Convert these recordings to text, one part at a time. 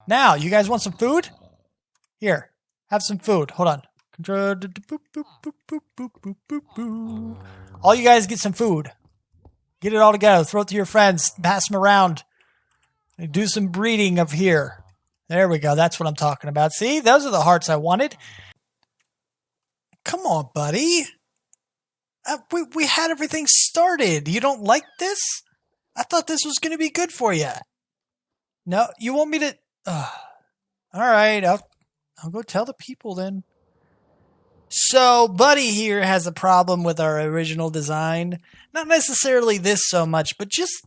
Now, you guys want some food? Here, have some food. Hold on. Control. All you guys get some food. Get it all together. Throw it to your friends. Pass them around. Do some breeding of here. There we go. That's what I'm talking about. See, those are the hearts I wanted. Come on, buddy. We had everything started. You don't like this? I thought this was going to be good for you. No, you want me to... all right, I'll go tell the people then. So, Buddy here has a problem with our original design. Not necessarily this so much, but just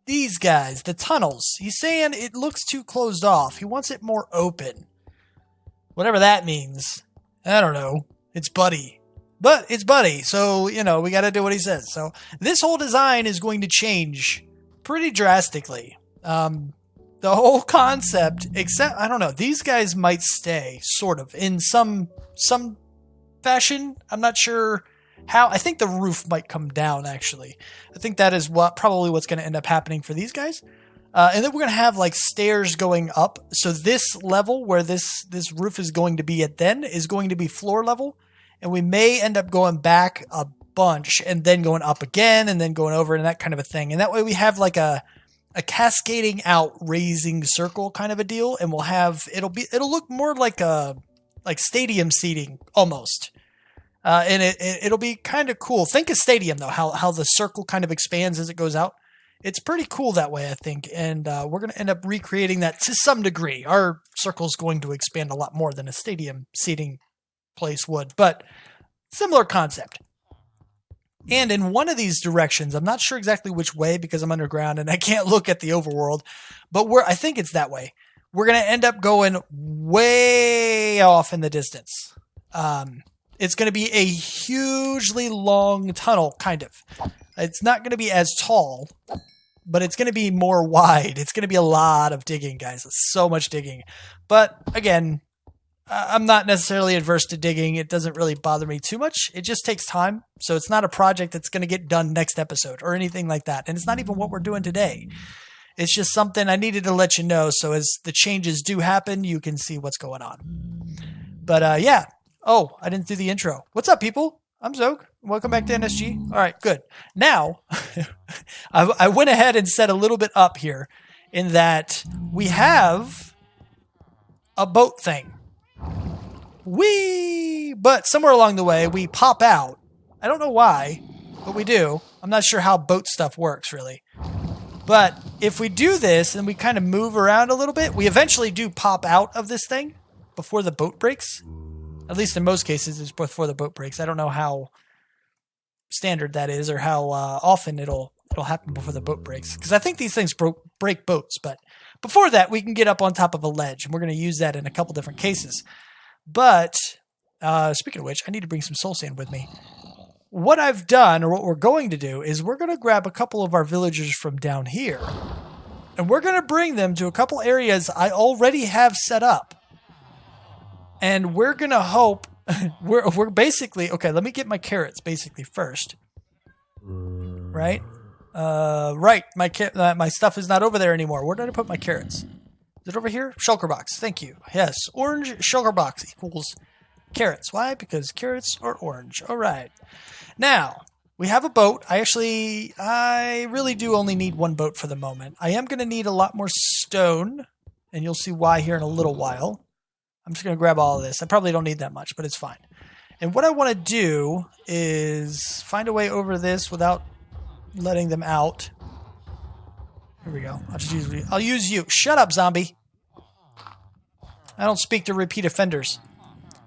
these guys, the tunnels. He's saying it looks too closed off. He wants it more open. Whatever that means. I don't know. It's Buddy. But it's Buddy, so, you know, we got to do what he says. So, this whole design is going to change pretty drastically. The whole concept, except, I don't know, these guys might stay, sort of, in some fashion. I'm not sure how. I think the roof might come down, actually. I think that is probably what's going to end up happening for these guys. And then we're going to have, like, stairs going up. So this level where this roof is going to be at then is going to be floor level. And we may end up going back a bunch and then going up again and then going over and that kind of a thing. And that way we have, like, a cascading out raising circle kind of a deal, and we'll have it'll look more like stadium seating almost, and it'll be kind of cool. Think of stadium though, how the circle kind of expands as it goes out. It's pretty cool that way, I think, and we're going to end up recreating that to some degree. Our circle's going to expand a lot more than a stadium seating place would, but similar concept. And in one of these directions, I'm not sure exactly which way because I'm underground and I can't look at the overworld, but I think it's that way. We're going to end up going way off in the distance. It's going to be a hugely long tunnel, kind of. It's not going to be as tall, but it's going to be more wide. It's going to be a lot of digging, guys. It's so much digging. But again, I'm not necessarily adverse to digging. It doesn't really bother me too much. It just takes time. So it's not a project that's going to get done next episode or anything like that. And it's not even what we're doing today. It's just something I needed to let you know. So as the changes do happen, you can see what's going on. But yeah. Oh, I didn't do the intro. What's up, people? I'm Xogue. Welcome back to NSG. All right, good. Now, I went ahead and set a little bit up here in that we have a boat thing. But somewhere along the way, we pop out. I don't know why, but we do. I'm not sure how boat stuff works, really. But if we do this and we kind of move around a little bit, we eventually do pop out of this thing before the boat breaks. At least in most cases, it's before the boat breaks. I don't know how standard that is or how often it'll happen before the boat breaks. Because I think these things break boats. But before that, we can get up on top of a ledge. And we're going to use that in a couple different cases. But speaking of which, I need to bring some soul sand with me. What I've done, or what we're going to do, is we're going to grab a couple of our villagers from down here. And we're going to bring them to a couple areas I already have set up. And we're going to hope... we're basically... Okay, let me get my carrots basically first. Right? Right. My stuff is not over there anymore. Where did I put my carrots? Is it over here? Shulker box. Thank you. Yes. Orange shulker box equals carrots. Why? Because carrots are orange. All right. Now, we have a boat. I really do only need one boat for the moment. I am going to need a lot more stone, and you'll see why here in a little while. I'm just going to grab all of this. I probably don't need that much, but it's fine. And what I want to do is find a way over this without letting them out. Here we go. I'll use you. Shut up, zombie. I don't speak to repeat offenders.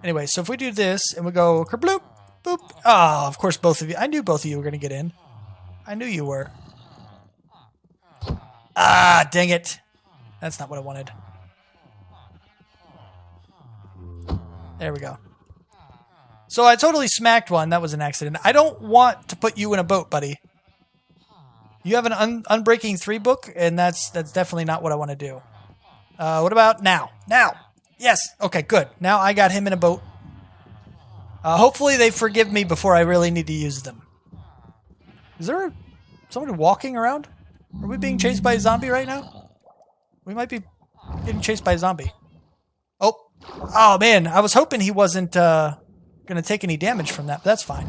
Anyway, so if we do this and we go kerbloop, boop. Oh, of course, both of you. I knew both of you were going to get in. I knew you were. Ah, dang it. That's not what I wanted. There we go. So I totally smacked one. That was an accident. I don't want to put you in a boat, buddy. You have an Unbreaking 3 book, and that's definitely not what I want to do. What about now? Now! Yes! Okay, good. Now I got him in a boat. Hopefully they forgive me before I really need to use them. Is there somebody walking around? Are we being chased by a zombie right now? We might be getting chased by a zombie. Oh man, I was hoping he wasn't gonna take any damage from that, but that's fine.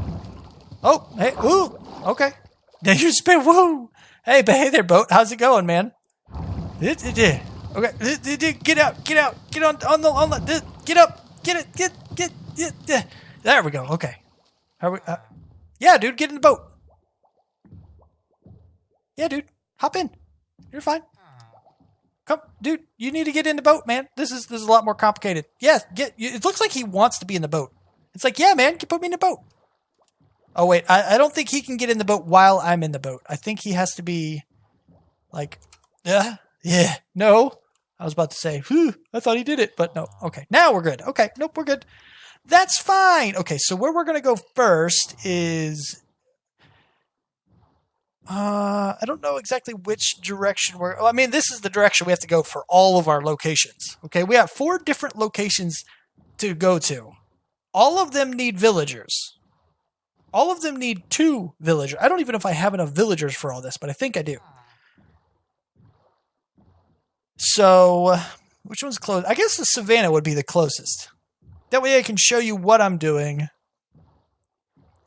Oh, hey, ooh, okay. Now you spin, woo. Hey there, boat. How's it going, man? Okay, get out, get on the, get up, get. There we go. Okay. Are we? Yeah, dude, get in the boat. Yeah, dude, hop in. You're fine. Come, dude, you need to get in the boat, man. This is a lot more complicated. Yes, it looks like he wants to be in the boat. It's like, yeah, man, put me in the boat. Oh, wait, I don't think he can get in the boat while I'm in the boat. I think he has to be, like, yeah, no. I was about to say, whew, I thought he did it, but no. Okay, now we're good. Okay, nope, we're good. That's fine. Okay, so where we're going to go first is... I don't know exactly which direction we're... I mean, this is the direction we have to go for all of our locations. Okay, we have 4 different locations to go to. All of them need villagers. All of them need 2 villagers. I don't even know if I have enough villagers for all this, but I think I do. So, which one's close? I guess the savannah would be the closest. That way I can show you what I'm doing.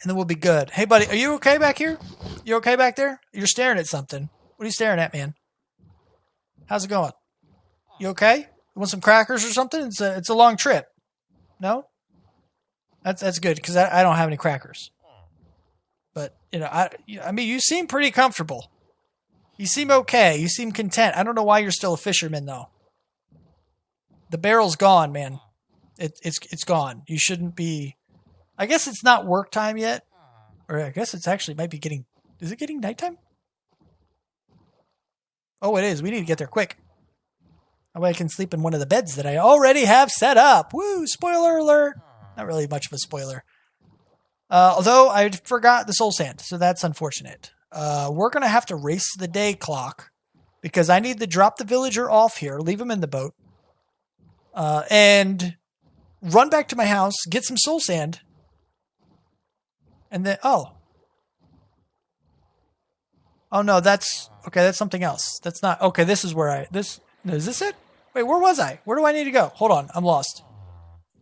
And then we'll be good. Hey, buddy, are you okay back here? You okay back there? You're staring at something. What are you staring at, man? How's it going? You okay? You want some crackers or something? It's a long trip. No? That's good, because I don't have any crackers. But, you know, I mean, you seem pretty comfortable. You seem okay. You seem content. I don't know why you're still a fisherman, though. The barrel's gone, man. It's gone. You shouldn't be... I guess it's not work time yet. Or I guess it's actually might be getting... Is it getting nighttime? Oh, it is. We need to get there quick. That way I can sleep in one of the beds that I already have set up. Woo! Spoiler alert! Not really much of a spoiler. Although I forgot the soul sand, so that's unfortunate. We're going to have to race the day clock because I need to drop the villager off here, leave him in the boat, and run back to my house, get some soul sand, and then, oh no, that's, okay, that's something else. That's not, okay, this is where is this it? Wait, where was I? Where do I need to go? Hold on, I'm lost.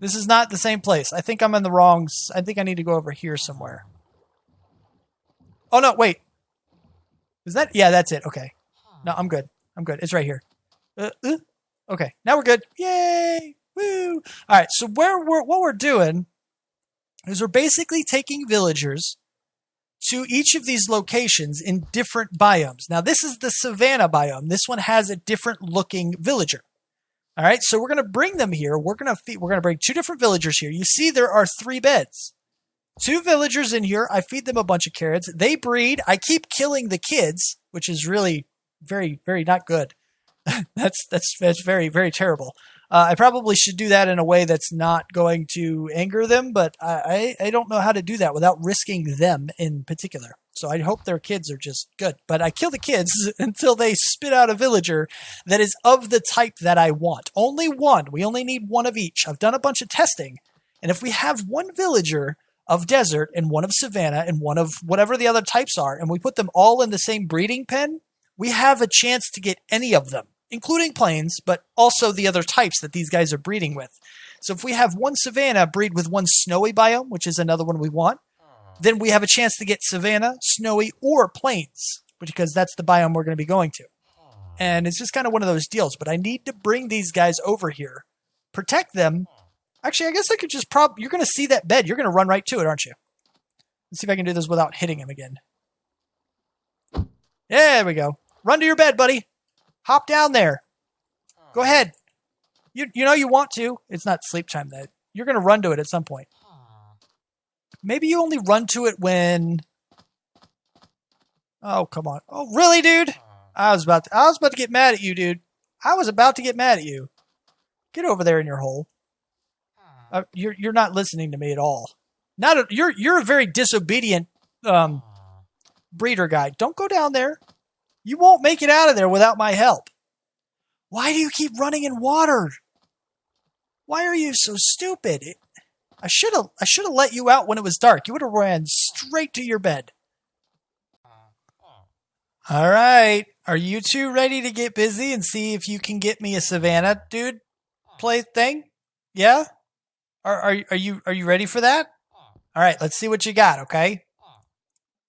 This is not the same place. I think I'm in the wrong, I think I need to go over here somewhere. Oh no, wait. Is that, yeah, that's it, okay. No, I'm good. I'm good, it's right here. Okay, now we're good. Yay! Woo! Alright, so what we're doing is we're basically taking villagers to each of these locations in different biomes. Now, this is the savanna biome. This one has a different looking villager. All right, so we're going to bring them here. We're going to bring 2 different villagers here. You see there are 3 beds. 2 villagers in here. I feed them a bunch of carrots. They breed. I keep killing the kids, which is really very, very not good. that's very, very terrible. I probably should do that in a way that's not going to anger them, but I don't know how to do that without risking them in particular. So I hope their kids are just good. But I kill the kids until they spit out a villager that is of the type that I want. Only one. We only need 1 of each. I've done a bunch of testing. And if we have 1 villager of desert and 1 of savanna and 1 of whatever the other types are, and we put them all in the same breeding pen, we have a chance to get any of them, including plains, but also the other types that these guys are breeding with. So if we have 1 savanna breed with 1 snowy biome, which is another one we want, then we have a chance to get savanna, snowy, or plains, because that's the biome we're going to be going to. And it's just kind of one of those deals, but I need to bring these guys over here, protect them. Actually, I guess I could just you're going to see that bed. You're going to run right to it, aren't you? Let's see if I can do this without hitting him again. There we go. Run to your bed, buddy. Hop down there. Go ahead. You know you want to. It's not sleep time, though. You're going to run to it at some point. Maybe you only run to it when... Oh, come on. Oh, really, dude? I was about to get mad at you, dude. I was about to get mad at you. Get over there in your hole. You're not listening to me at all. You're a very disobedient breeder guy. Don't go down there. You won't make it out of there without my help. Why do you keep running in water? Why are you so stupid? I should have let you out when it was dark. You would have ran straight to your bed. All right. Are you two ready to get busy and see if you can get me a Savannah dude play thing? Yeah? Are you ready for that? All right, let's see what you got, okay?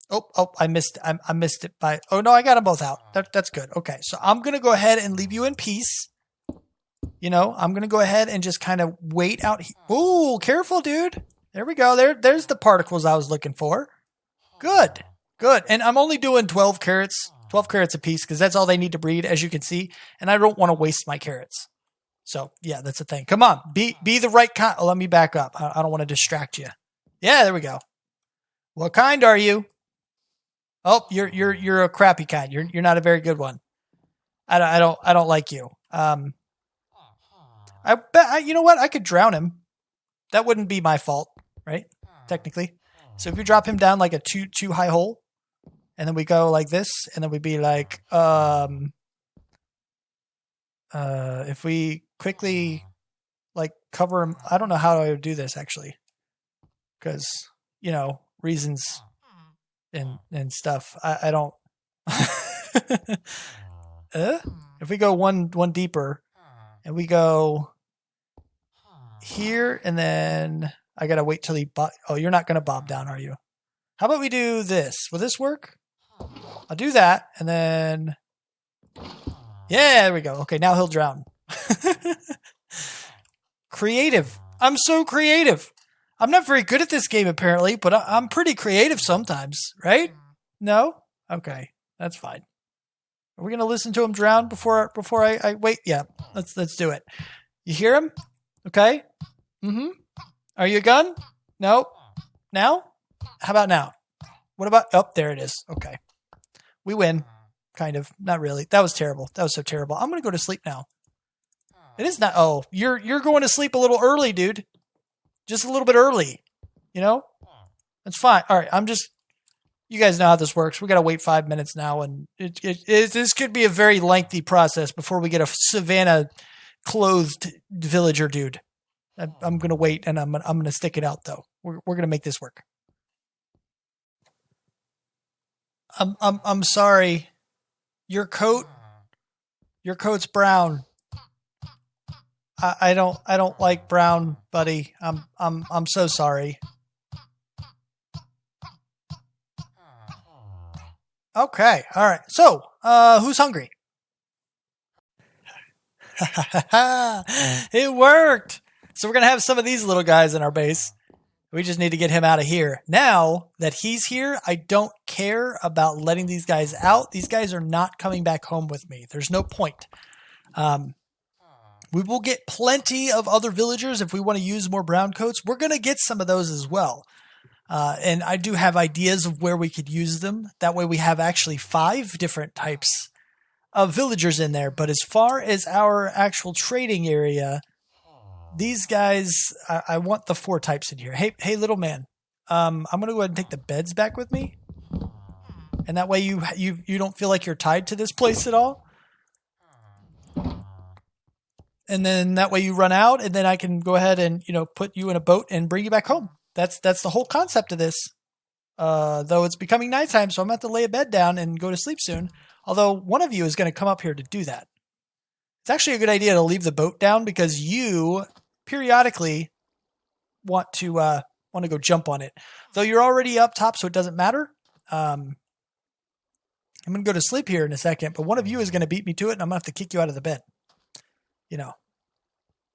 Oh, I missed it by oh no, I got them both out. That's good. Okay. So I'm gonna go ahead and leave you in peace. You know, I'm gonna go ahead and just kind of wait out here. Ooh, careful, dude. There we go. There's the particles I was looking for. Good. Good. And I'm only doing 12 carrots a piece because that's all they need to breed, as you can see. And I don't want to waste my carrots. So yeah, that's the thing. Come on, be the right kind. Oh, let me back up. I don't want to distract you. Yeah, there we go. What kind are you? Oh, you're a crappy kind. You're not a very good one. I don't like you. I bet you know what? I could drown him. That wouldn't be my fault, right? Technically. So if you drop him down like a too high hole, and then we go like this, and then we'd be like, if we quickly like cover him, I don't know how I would do this actually, because you know reasons and stuff. I don't. If we go one deeper, and we go here, and then I gotta wait till he. Oh, you're not gonna bob down, are you? How about we do this? Will this work? I'll do that, and then. Yeah, there we go. Okay, now he'll drown. Creative. I'm so creative. I'm not very good at this game apparently, but I'm pretty creative sometimes, right? No? Okay, that's fine. Are we gonna listen to him drown before I wait? Yeah, let's do it. You hear him? Okay. Mm-hmm. Are you a gun? No. Now? How about now? What about? Oh, there it is. Okay, we win. Kind of. Not really. That was terrible. That was so terrible. I'm gonna go to sleep now. It is not. Oh, you're going to sleep a little early, dude. Just a little bit early. You know? That's fine. All right. You guys know how this works. We got to wait 5 minutes now, and this could be a very lengthy process before we get a Savannah clothed villager dude. I'm gonna wait, and I'm gonna stick it out though. We're gonna make this work. I'm sorry. Your coat's brown. I don't like brown, buddy. I'm so sorry. Okay, all right. So, who's hungry? It worked. So we're gonna have some of these little guys in our base. We just need to get him out of here. Now that he's here, I don't care about letting these guys out. These guys are not coming back home with me. There's no point. We will get plenty of other villagers if we want to use more brown coats. We're going to get some of those as well. And I do have ideas of where we could use them. That way we have actually 5 different types of villagers in there. But as far as our actual trading area, these guys, I want the 4 types in here. Hey, little man. I'm going to go ahead and take the beds back with me. And that way you don't feel like you're tied to this place at all. And then that way you run out, and then I can go ahead and, put you in a boat and bring you back home. That's the whole concept of this. Though it's becoming nighttime, so I'm going to have to lay a bed down and go to sleep soon. Although one of you is going to come up here to do that. It's actually a good idea to leave the boat down because you periodically want to go jump on it. Though you're already up top, so it doesn't matter. I'm going to go to sleep here in a second, but one of you is going to beat me to it, and I'm going to have to kick you out of the bed.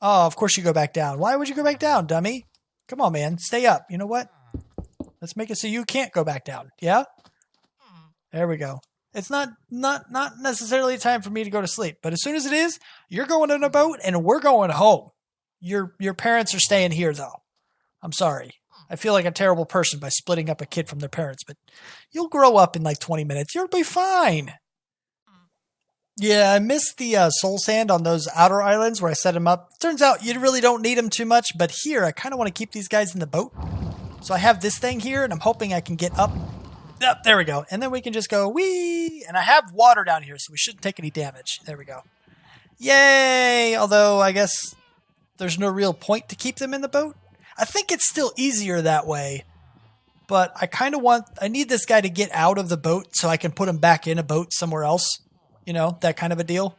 Oh, of course you go back down. Why would you go back down, dummy? Come on, man. Stay up. You know what? Let's make it so you can't go back down. Yeah? There we go. It's not necessarily time for me to go to sleep, but as soon as it is, you're going in a boat and we're going home. Your parents are staying here, though. I'm sorry. I feel like a terrible person by splitting up a kid from their parents, but you'll grow up in like 20 minutes. You'll be fine. Yeah, I missed the soul sand on those outer islands where I set them up. Turns out you really don't need them too much, but here I kind of want to keep these guys in the boat. So I have this thing here, and I'm hoping I can get up. Yep, there we go. And then we can just go, whee! And I have water down here, so we shouldn't take any damage. There we go. Yay! Although, I guess there's no real point to keep them in the boat. I think it's still easier that way. but I need this guy to get out of the boat so I can put him back in a boat somewhere else. You know, that kind of a deal.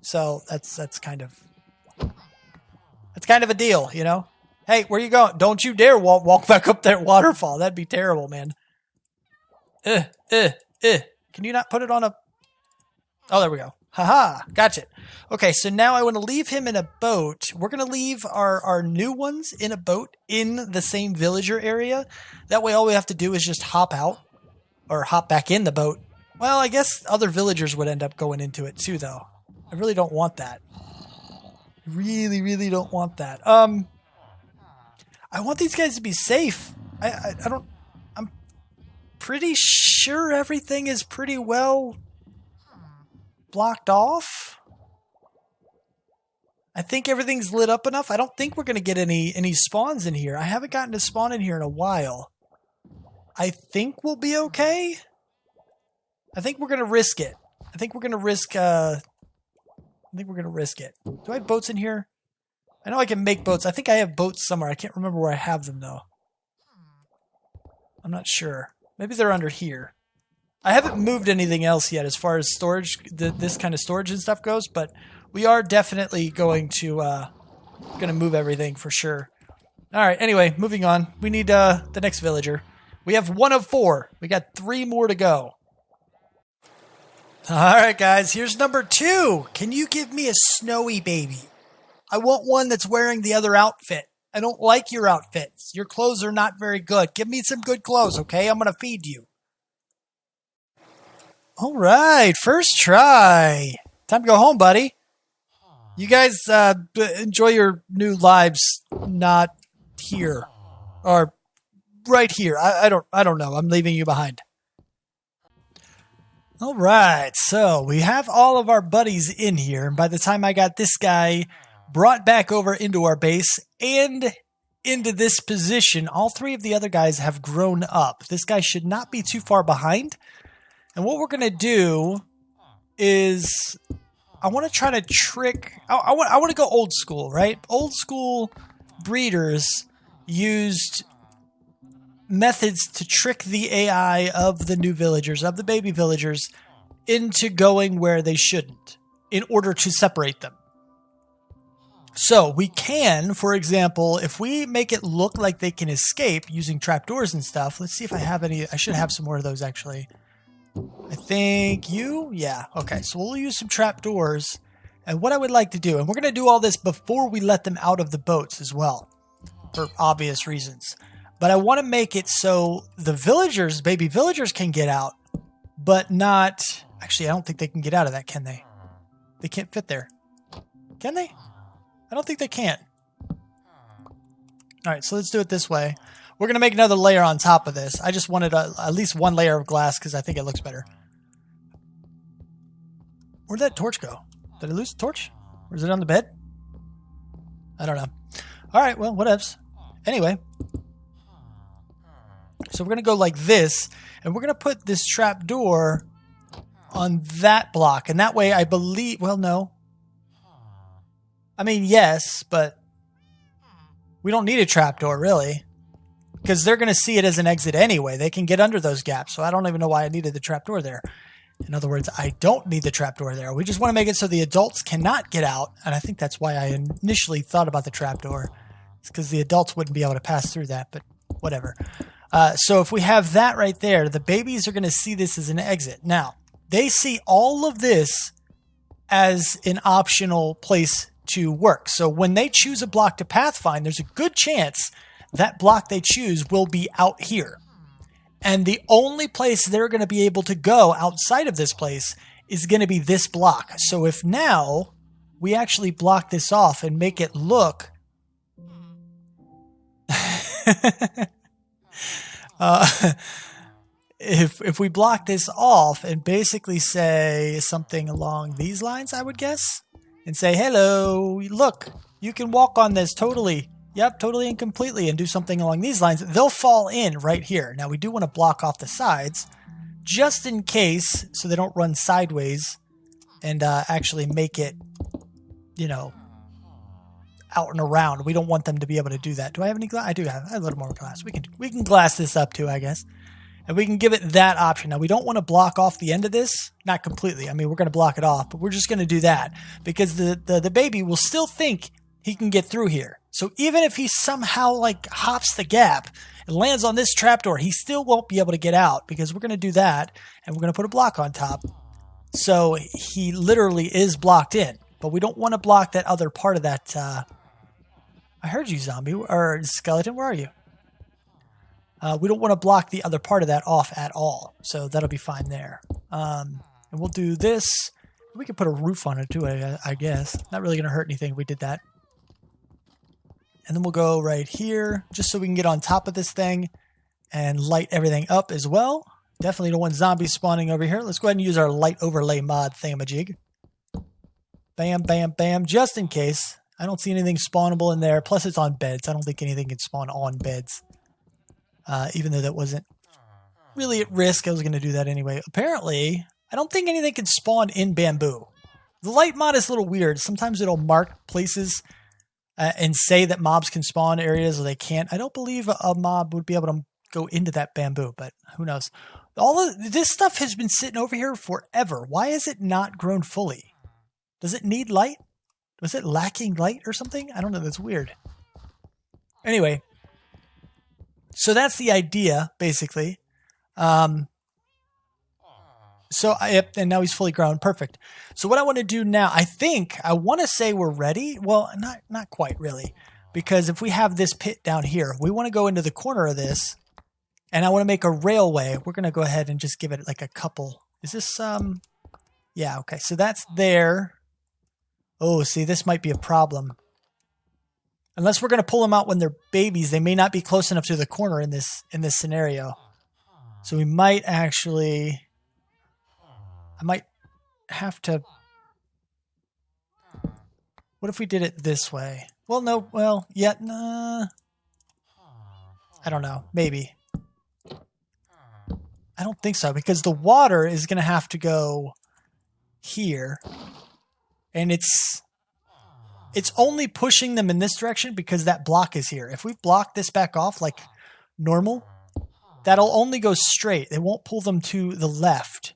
So that's kind of a deal, you know? Hey, where you going? Don't you dare walk back up that waterfall. That'd be terrible, man. Can you not put it on a... Oh, there we go. Haha, gotcha. Okay, so now I want to leave him in a boat. We're going to leave our new ones in a boat in the same villager area. That way all we have to do is just hop out or hop back in the boat. Well, I guess other villagers would end up going into it too, though. I really don't want that. Really, really don't want that. I want these guys to be safe. I'm pretty sure everything is pretty well blocked off. I think everything's lit up enough. I don't think we're going to get any spawns in here. I haven't gotten a spawn in here in a while. I think we'll be okay. I think we're going to risk it. I think we're going to risk it. Do I have boats in here? I know I can make boats. I think I have boats somewhere. I can't remember where I have them, though. I'm not sure. Maybe they're under here. I haven't moved anything else yet as far as storage, this kind of storage and stuff goes, but we are definitely going to move everything for sure. All right, anyway, moving on. We need the next villager. We have 1 of 4. We got 3 more to go. All right, guys, here's number 2. Can you give me a snowy baby? I want one that's wearing the other outfit. I don't like your outfits. Your clothes are not very good. Give me some good clothes, okay? I'm going to feed you. All right, first try. Time to go home, buddy. You guys enjoy your new lives, not here or right here. I don't know. I'm leaving you behind. All right, so we have all of our buddies in here. And by the time I got this guy brought back over into our base and into this position, all 3 of the other guys have grown up. This guy should not be too far behind. And what we're going to do is I want to try to trick... I want to go old school, right? Old school breeders used methods to trick the AI of the new villagers, of the baby villagers, into going where they shouldn't in order to separate them. So we can, for example, if we make it look like they can escape using trapdoors and stuff, let's see if I have any. I should have some more of those, actually. I think yeah. Okay, so we'll use some trapdoors. And what I would like to do, and we're going to do all this before we let them out of the boats as well, for obvious reasons. But I want to make it so the villagers, baby villagers, can get out, but not... Actually, I don't think they can get out of that, can they? They can't fit there. Can they? I don't think they can. All right, so let's do it this way. We're going to make another layer on top of this. I just wanted at least 1 layer of glass because I think it looks better. Where'd that torch go? Did I lose the torch? Or is it on the bed? I don't know. All right, well, whatevs. Anyway. So we're going to go like this, and we're going to put this trap door on that block. And that way I believe... Well, no. I mean, yes, but we don't need a trapdoor, really. Because they're going to see it as an exit anyway. They can get under those gaps, so I don't even know why I needed the trapdoor there. In other words, I don't need the trapdoor there. We just want to make it so the adults cannot get out, and I think that's why I initially thought about the trapdoor. It's because the adults wouldn't be able to pass through that, but whatever. So if we have that right there, the babies are going to see this as an exit. Now, they see all of this as an optional place to work. So when they choose a block to pathfind, there's a good chance that block they choose will be out here. And the only place they're going to be able to go outside of this place is going to be this block. So if now we actually block this off and make it look... if we block this off and basically say something along these lines, I would guess, and say, hello, look, you can walk on this totally. Yep, totally and completely, and do something along these lines, they'll fall in right here. Now, we do want to block off the sides, just in case, so they don't run sideways and actually make it, you know, out and around. We don't want them to be able to do that. Do I have any glass? I do have a little more glass. We can glass this up too, I guess. And we can give it that option. Now, we don't want to block off the end of this. Not completely. I mean, we're going to block it off, but we're just going to do that because the baby will still think he can get through here. So even if he somehow like hops the gap and lands on this trapdoor, he still won't be able to get out because we're going to do that and we're going to put a block on top. So he literally is blocked in, but we don't want to block that other part of that. I heard you, zombie, or skeleton. Where are you? We don't want to block the other part of that off at all. So that'll be fine there. And we'll do this. We could put a roof on it too, I guess. Not really going to hurt anything if we did that. And then we'll go right here just so we can get on top of this thing and light everything up as well. Definitely don't want zombies spawning over here. Let's go ahead and use our light overlay mod thingamajig. Bam, bam, bam, just in case. I don't see anything spawnable in there. Plus it's on beds. I don't think anything can spawn on beds. Even though that wasn't really at risk, I was going to do that anyway. Apparently, I don't think anything can spawn in bamboo. The light mod is a little weird. Sometimes it'll mark places and say that mobs can spawn areas or they can't. I don't believe a mob would be able to go into that bamboo, but who knows. All of this stuff has been sitting over here forever. Why is it not grown fully? Does it need light? Was it lacking light or something? I don't know. That's weird. Anyway. So that's the idea, basically. And now he's fully grown. Perfect. So what I want to do now, I want to say we're ready. Well, not quite really. Because if we have this pit down here, we want to go into the corner of this. And I want to make a railway. We're going to go ahead and just give it like a couple. Is this, yeah, okay. So that's there. Oh, see, this might be a problem. Unless we're going to pull them out when they're babies, they may not be close enough to the corner in this scenario. So we might actually... I might have to... What if we did it this way? Well, no, well, yeah, nah. I don't know, maybe. I don't think so, because the water is going to have to go here. And it's only pushing them in this direction because that block is here. If we block this back off like normal, that'll only go straight. It won't pull them to the left.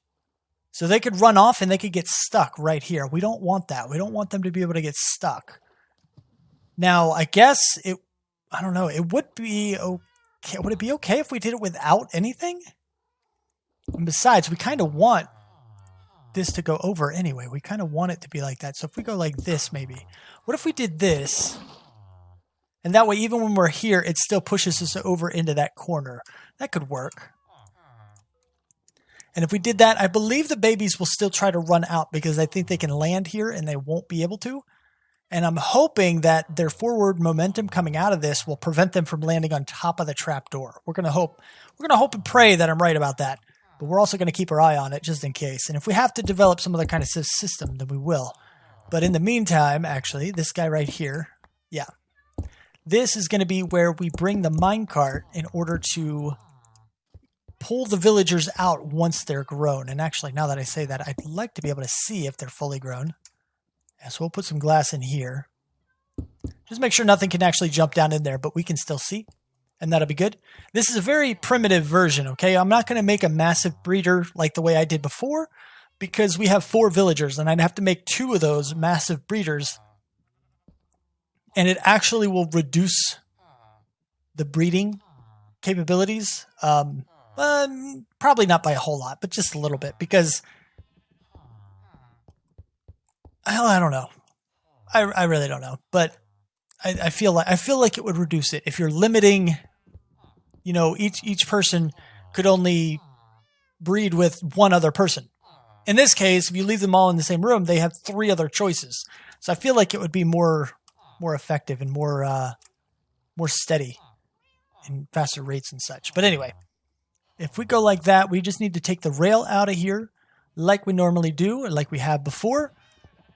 So they could run off and they could get stuck right here. We don't want that. We don't want them to be able to get stuck. Now, I guess I don't know, it would be okay. Would it be okay if we did it without anything? And besides, we kind of want this to go over anyway. We kind of want it to be like that. So if we go like this, maybe. What if we did this? And that way, even when we're here, it still pushes us over into that corner. That could work. And if we did that, I believe the babies will still try to run out because I think they can land here and they won't be able to. And I'm hoping that their forward momentum coming out of this will prevent them from landing on top of the trapdoor. We're going to hope and pray that I'm right about that. But we're also going to keep our eye on it just in case. And if we have to develop some other kind of system, then we will. But in the meantime, actually, this guy right here, yeah. This is going to be where we bring the minecart in order to pull the villagers out once they're grown. And actually, now that I say that, I'd like to be able to see if they're fully grown. Yeah, so we'll put some glass in here. Just make sure nothing can actually jump down in there, but we can still see. And that'll be good. This is a very primitive version, okay? I'm not going to make a massive breeder like the way I did before because we have 4 villagers and I'd have to make 2 of those massive breeders. And it actually will reduce the breeding capabilities. Probably not by a whole lot, but just a little bit because I don't know. I really don't know, but I feel like it would reduce it if you're limiting. You know, each person could only breed with 1 other person. In this case, if you leave them all in the same room, they have 3 other choices. So I feel like it would be more effective and more steady and faster rates and such. But anyway, if we go like that, we just need to take the rail out of here like we normally do, or like we have before.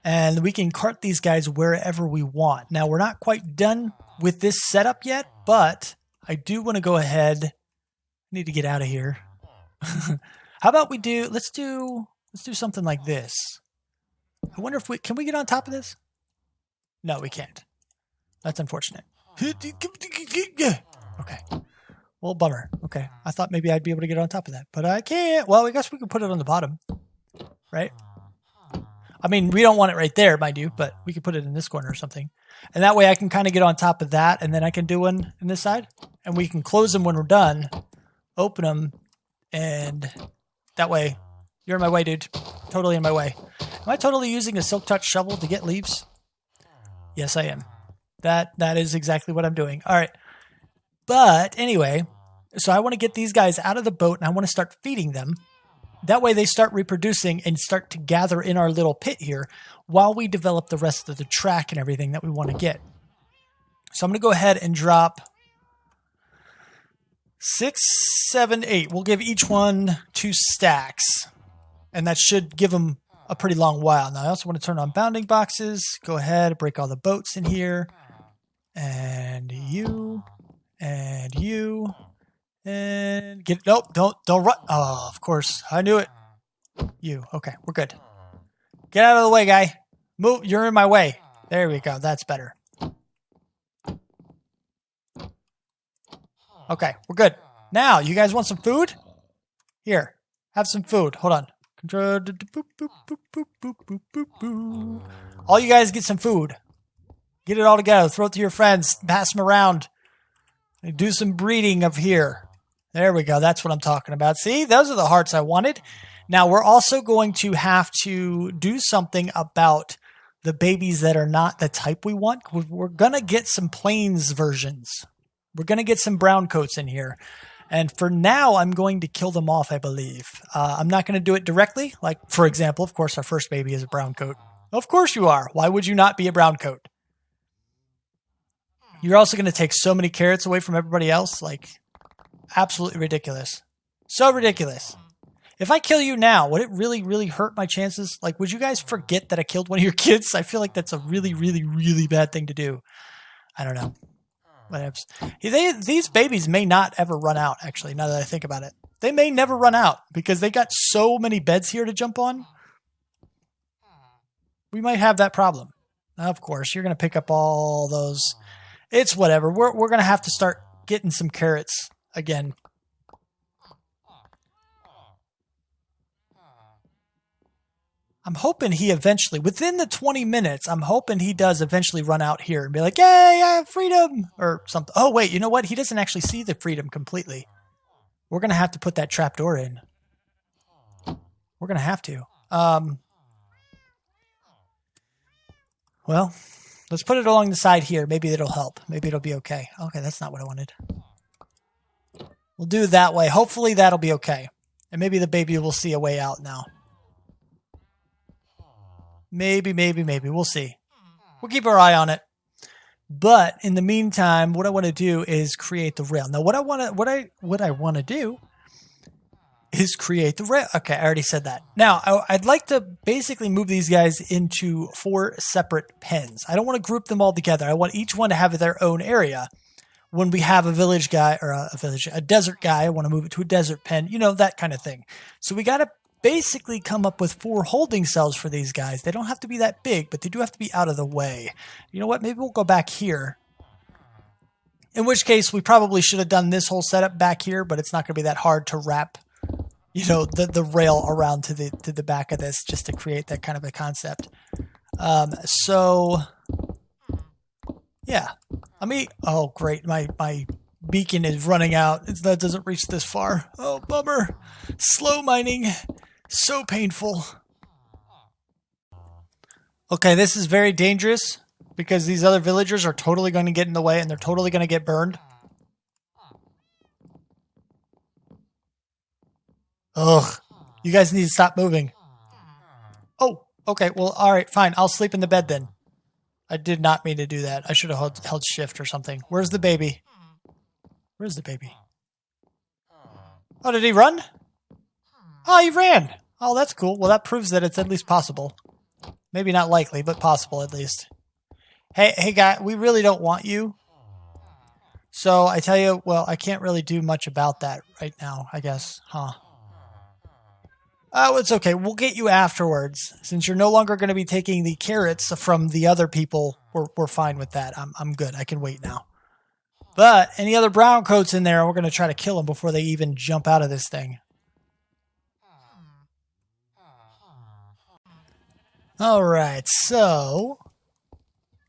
And we can cart these guys wherever we want. Now, we're not quite done with this setup yet, but I do want to go ahead. I need to get out of here. How about let's do something like this. I wonder if can we get on top of this? No, we can't. That's unfortunate. Okay. Well, bummer. Okay. I thought maybe I'd be able to get on top of that, but I can't. Well, I guess we can put it on the bottom, right? I mean, we don't want it right there, mind you, but we could put it in this corner or something. And that way I can kind of get on top of that, and then I can do one in this side. And we can close them when we're done, open them, and that way, you're in my way, dude. Totally in my way. Am I totally using a Silk Touch shovel to get leaves? Yes, I am. That is exactly what I'm doing. All right. But anyway, so I want to get these guys out of the boat, and I want to start feeding them. That way they start reproducing and start to gather in our little pit here while we develop the rest of the track and everything that we want to get. So I'm going to go ahead and drop 6, 7, 8. We'll give each one 2 stacks, and that should give them a pretty long while. Now I also want to turn on bounding boxes. Go ahead, break all the boats in here. And you, and you, and get, nope, don't run. Oh, of course, I knew it. You, okay, we're good. Get out of the way, guy. Move, you're in my way. There we go, that's better. Okay, we're good. Now, you guys want some food? Here, have some food. Hold on. Control. All you guys get some food. Get it all together. Throw it to your friends. Pass them around. Do some breeding of here. There we go. That's what I'm talking about. See, those are the hearts I wanted. Now, we're also going to have to do something about the babies that are not the type we want. We're going to get some plains versions. We're going to get some brown coats in here. And for now, I'm going to kill them off, I believe. I'm not going to do it directly. Like, for example, of course, our first baby is a brown coat. Of course you are. Why would you not be a brown coat? You're also going to take so many carrots away from everybody else. Like, absolutely ridiculous. So ridiculous. If I kill you now, would it really, really hurt my chances? Like, would you guys forget that I killed one of your kids? I feel like that's a really, really, really bad thing to do. I don't know. These babies may not ever run out, actually, now that I think about it. They may never run out because they got so many beds here to jump on. We might have that problem. Of course, you're going to pick up all those. It's whatever. We're going to have to start getting some carrots again. I'm hoping he eventually, within the 20 minutes, I'm hoping he does eventually run out here and be like, yay, I have freedom, or something. Oh, wait, you know what? He doesn't actually see the freedom completely. We're going to have to put that trapdoor in. We're going to have to. Well, let's put it along the side here. Maybe it'll help. Maybe it'll be okay. Okay, that's not what I wanted. We'll do it that way. Hopefully that'll be okay. And maybe the baby will see a way out now. Maybe. We'll see. We'll keep our eye on it. But in the meantime, what I want to do is create the rail. Now, what I want to do is create the rail. Okay, I already said that. Now, I'd like to basically move these guys into 4 separate pens. I don't want to group them all together. I want each one to have their own area. When we have a village guy or a desert guy, I want to move it to a desert pen. You know, that kind of thing. So we got to basically come up with 4 holding cells for these guys. They don't have to be that big, but they do have to be out of the way. You know what? Maybe we'll go back here. In which case, we probably should have done this whole setup back here, but it's not going to be that hard to wrap, you know, the rail around to the back of this just to create that kind of a concept. So yeah, I mean, oh great, my beacon is running out. That doesn't reach this far. Oh, bummer. Slow mining. So painful. Okay, this is very dangerous because these other villagers are totally going to get in the way and they're totally going to get burned. Ugh. You guys need to stop moving. Oh, okay. Well, all right, fine. I'll sleep in the bed then. I did not mean to do that. I should have held shift or something. Where's the baby? Where's the baby? Oh, did he run? Oh, he ran. Oh, that's cool. Well, that proves that it's at least possible. Maybe not likely, but possible at least. Hey, guy, we really don't want you. So I tell you, well, I can't really do much about that right now, I guess. Huh. Oh, it's okay. We'll get you afterwards. Since you're no longer going to be taking the carrots from the other people, we're fine with that. I'm good. I can wait now. But any other brown coats in there, we're going to try to kill them before they even jump out of this thing. All right, so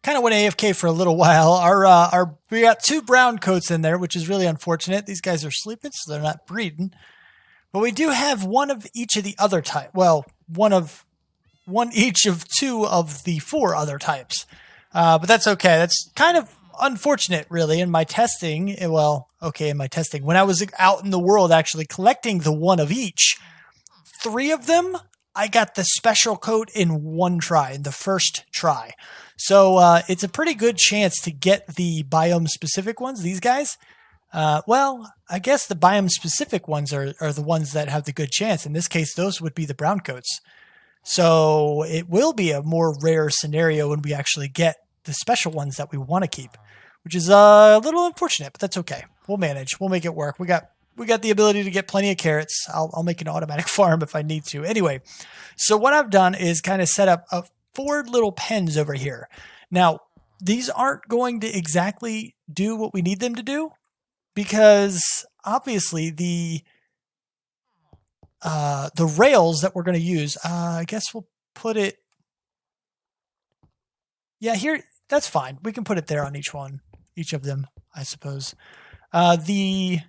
kind of went AFK for a little while. We got 2 brown coats in there, which is really unfortunate. These guys are sleeping, so they're not breeding. But we do have one of each of the other type. Well, one each of 2 of the 4 other types. But that's okay. That's kind of unfortunate, really. In my testing, in my testing, when I was out in the world actually collecting the one of each, 3 of them, I got the special coat in 1 try, in the first try. So it's a pretty good chance to get the biome-specific ones, these guys. Well, I guess the biome-specific ones are the ones that have the good chance. In this case, those would be the brown coats. So it will be a more rare scenario when we actually get the special ones that we want to keep, which is a little unfortunate, but that's okay. We'll manage. We'll make it work. We got the ability to get plenty of carrots. I'll make an automatic farm if I need to. Anyway, so what I've done is kind of set up 4 little pens over here. Now, these aren't going to exactly do what we need them to do because obviously the rails that we're going to use, I guess we'll put it, yeah, here, that's fine. We can put it there on each of them, I suppose. The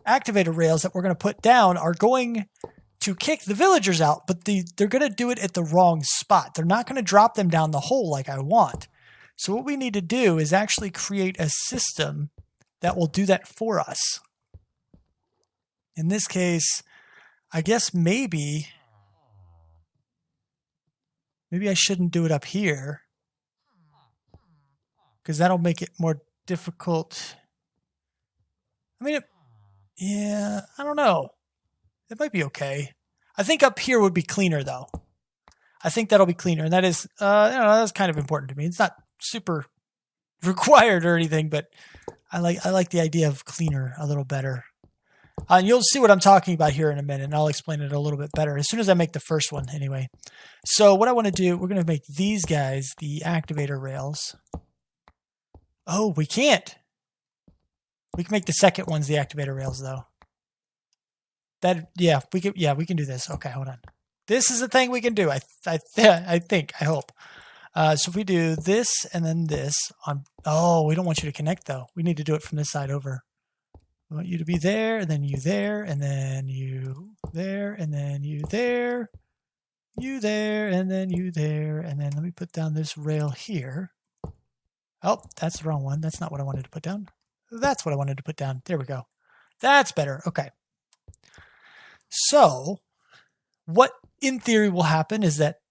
activator rails that we're going to put down are going to kick the villagers out, but they're going to do it at the wrong spot. They're not going to drop them down the hole like I want. So what we need to do is actually create a system that will do that for us. In this case, I guess maybe I shouldn't do it up here because that'll make it more difficult. I mean, yeah, I don't know. It might be okay. I think up here would be cleaner, though. I think that'll be cleaner, and that is, that's kind of important to me. It's not super required or anything, but I like the idea of cleaner a little better. And you'll see what I'm talking about here in a minute, and I'll explain it a little bit better as soon as I make the first one, anyway. So what I want to do, we're going to make these guys the activator rails. Oh, we can't. We can make the second ones the activator rails, though. We can do this. Okay, hold on. This is the thing we can do. I hope. So if we do this and then this on, we don't want you to connect though. We need to do it from this side over. We want you to be there, and then you there, and then you there, and then you there, you there, and then you there, and then let me put down this rail here. Oh, that's the wrong one. That's not what I wanted to put down. That's what I wanted to put down. There we go. That's better. Okay. So what in theory will happen is that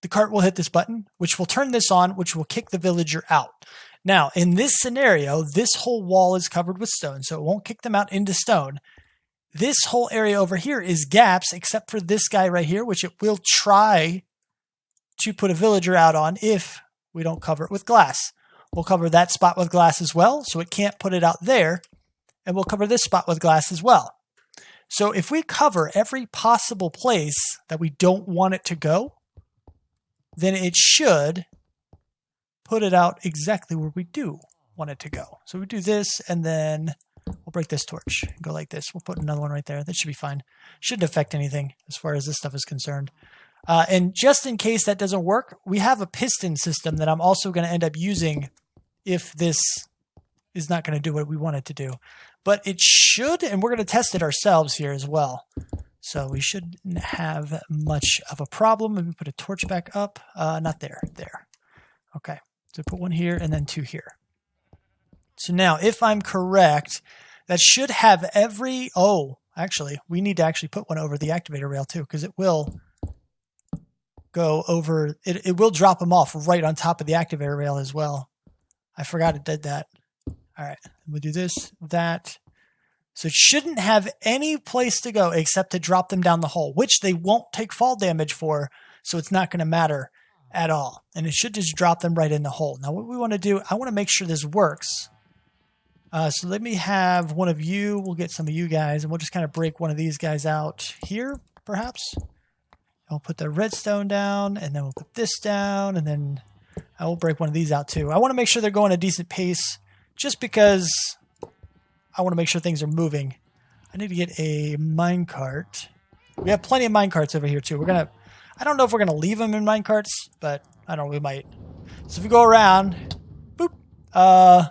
the cart will hit this button, which will turn this on, which will kick the villager out. Now, in this scenario, this whole wall is covered with stone, so it won't kick them out into stone. This whole area over here is gaps, except for this guy right here, which it will try to put a villager out on if we don't cover it with glass. We'll cover that spot with glass as well, so it can't put it out there, and we'll cover this spot with glass as well. So if we cover every possible place that we don't want it to go, then it should put it out exactly where we do want it to go. So we do this, and then we'll break this torch and go like this. We'll put another one right there. That should be fine. Shouldn't affect anything as far as this stuff is concerned. And just in case that doesn't work, we have a piston system that I'm also going to end up using if this is not going to do what we want it to do. But it should, and we're going to test it ourselves here as well. So we shouldn't have much of a problem. Let me put a torch back up. Not there, there. Okay, so put one here and then 2 here. So now, if I'm correct, that should have every, actually, we need to actually put one over the activator rail too, because it will go over, it will drop them off right on top of the activator rail as well. I forgot it did that. All right, we'll do this, that. So it shouldn't have any place to go except to drop them down the hole, which they won't take fall damage for, so it's not going to matter at all. And it should just drop them right in the hole. Now what we want to do, I want to make sure this works. So let me have one of you, we'll get some of you guys, and we'll just kind of break one of these guys out here, perhaps. I'll put the redstone down, and then we'll put this down, and then I will break one of these out too. I want to make sure they're going at a decent pace, just because I want to make sure things are moving. I need to get a mineCart. We have plenty of minecarts over here too. We're gonna, I don't know if we're gonna leave them in minecarts, but I don't know, we might. So if we go around, boop, I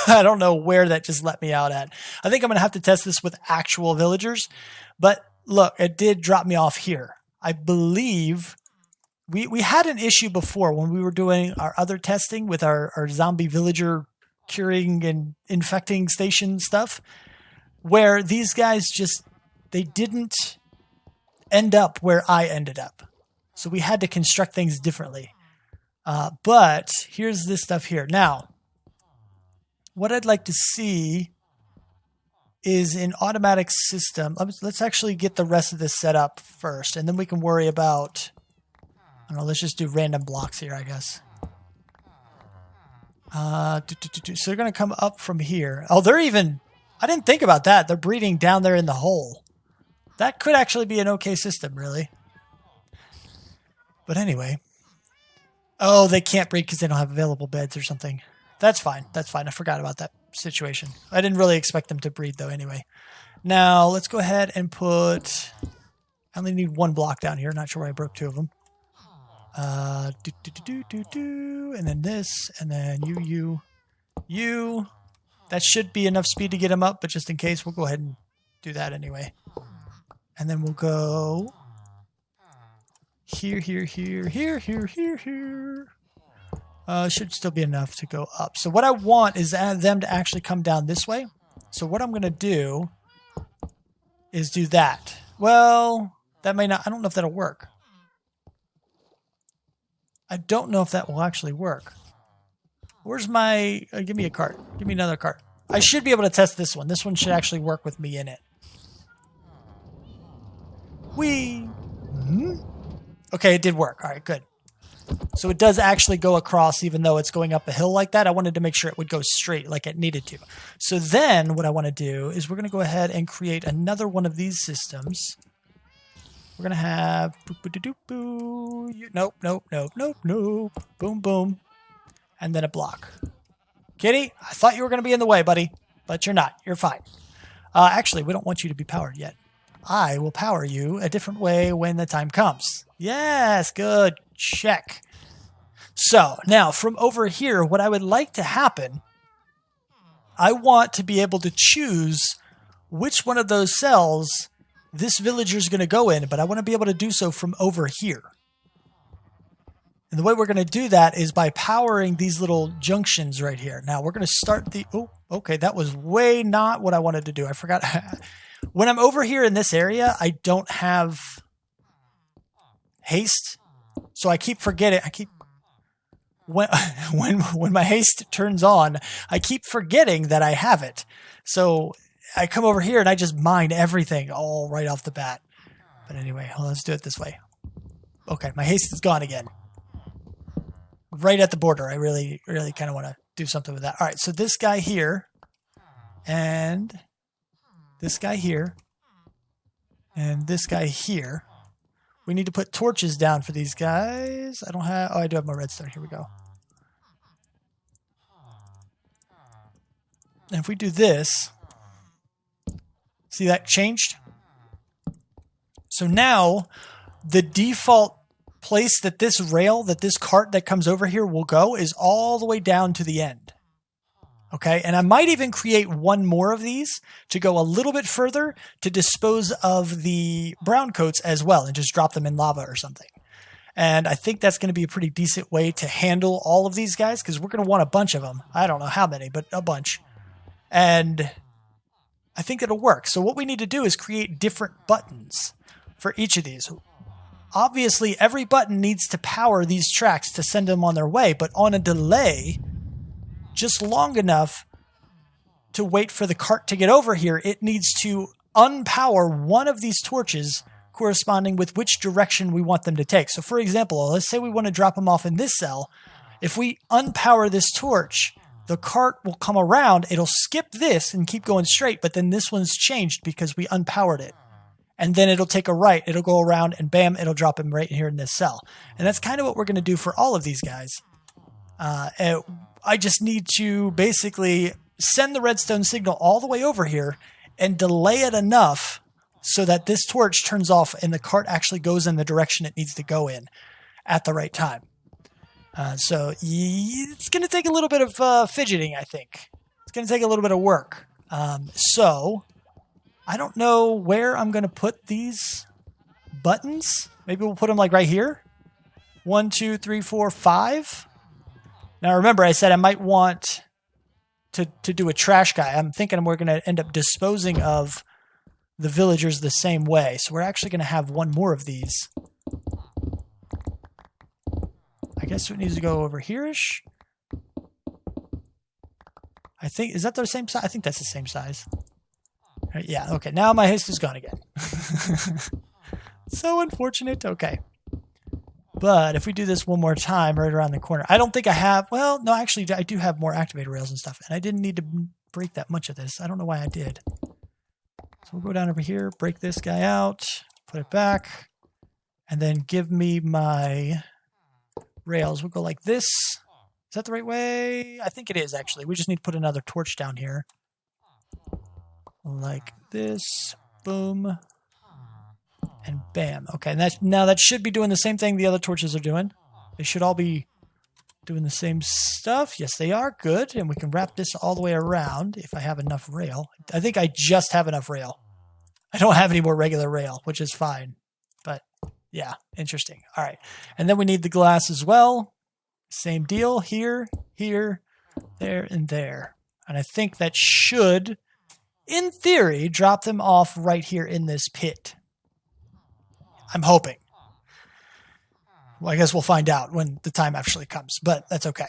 don't know where that just let me out at. I think I'm gonna have to test this with actual villagers, but look, it did drop me off here. I believe we had an issue before when we were doing our other testing with our zombie villager curing and infecting station stuff, where these guys just, they didn't end up where I ended up. So we had to construct things differently. But here's this stuff here. Now, what I'd like to see is an automatic system. Let's actually get the rest of this set up first, and then we can worry about, I don't know, let's just do random blocks here, I guess. So they're going to come up from here. Oh, they're even, I didn't think about that. They're breeding down there in the hole. That could actually be an okay system, really. But anyway. Oh, they can't breed because they don't have available beds or something. That's fine. That's fine. I forgot about that situation. I didn't really expect them to breed, though, anyway. Now, let's go ahead and put... I only need one block down here. Not sure why I broke two of them. And then this, and then you. That should be enough speed to get them up, but just in case, we'll go ahead and do that anyway. And then we'll go here. Should still be enough to go up. So what I want is them to actually come down this way. So what I'm going to do is do that. Well, that may not, I don't know if that'll work. I don't know if that will actually work. Where's my, give me a cart. Give me another cart. I should be able to test this one. This one should actually work with me in it. Okay, it did work. All right, good. So it does actually go across even though it's going up a hill like that. I wanted to make sure it would go straight like it needed to. So then what I want to do is we're going to go ahead and create another one of these systems. We're going to have nope. Boom, boom. And then a block. Kitty, I thought you were going to be in the way, buddy, but you're not. You're fine. Actually, we don't want you to be powered yet. I will power you a different way when the time comes. Yes, good. Check. So now from over here, what I would like to happen, I want to be able to choose which one of those cells this villager is going to go in, but I want to be able to do so from over here. And the way we're going to do that is by powering these little junctions right here. Now we're going to start the, oh, okay, that was way not what I wanted to do. I forgot. When I'm over here in this area, I don't have haste. So I keep forgetting, when my haste turns on, I keep forgetting that I have it. So I come over here and I just mine everything all right off the bat. But anyway, let's do it this way. Okay, my haste is gone again. Right at the border. I really kind of want to do something with that. All right, so this guy here, and this guy here, and this guy here. We need to put torches down for these guys. I don't have... Oh, I do have my redstone. Here we go. And if we do this... See that changed? So now, the default place that this rail, that this cart that comes over here will go is all the way down to the end. Okay, and I might even create one more of these to go a little bit further to dispose of the brown coats as well and just drop them in lava or something. And I think that's going to be a pretty decent way to handle all of these guys because we're going to want a bunch of them. I don't know how many, but a bunch. And I think it'll work. So what we need to do is create different buttons for each of these. Obviously, every button needs to power these tracks to send them on their way, but on a delay... just long enough to wait for the cart to get over here, it needs to unpower one of these torches corresponding with which direction we want them to take. So for example, let's say we want to drop them off in this cell. If we unpower this torch, the cart will come around, it'll skip this and keep going straight, but then this one's changed because we unpowered it. and then it'll take a right. It'll go around, and bam, it'll drop him right here in this cell. And that's kind of what we're going to do for all of these guys. I just need to basically send the redstone signal all the way over here and delay it enough so that this torch turns off and the cart actually goes in the direction it needs to go in at the right time. So it's going to take a little bit of fidgeting, I think. It's going to take a little bit of work. So I don't know where I'm going to put these buttons. Maybe we'll put them like right here. 1, 2, 3, 4, 5. Now remember, I said I might want to do a trash guy. I'm thinking we're going to end up disposing of the villagers the same way. So we're actually going to have one more of these. I guess it needs to go over here-ish. I think, is that the same size? I think that's the same size. Right, yeah, okay. Now my haste is gone again. So unfortunate. Okay. But if we do this one more time right around the corner, I don't think I have, well, no, actually I do have more activator rails and stuff, and I didn't need to break that much of this. I don't know why I did. So we'll go down over here, break this guy out, put it back, and then give me my rails. We'll go like this. Is that the right way? I think it is, actually. We just need to put another torch down here. Like this. Boom. And bam. Okay, and now that should be doing the same thing the other torches are doing. They should all be doing the same stuff. Yes, they are. Good. And we can wrap this all the way around if I have enough rail. I think I just have enough rail. I don't have any more regular rail, which is fine. But yeah, interesting. All right. And then we need the glass as well. Same deal. Here, here, there, and there. And I think that should, in theory, drop them off right here in this pit. I'm hoping. Well, I guess we'll find out when the time actually comes, but that's okay.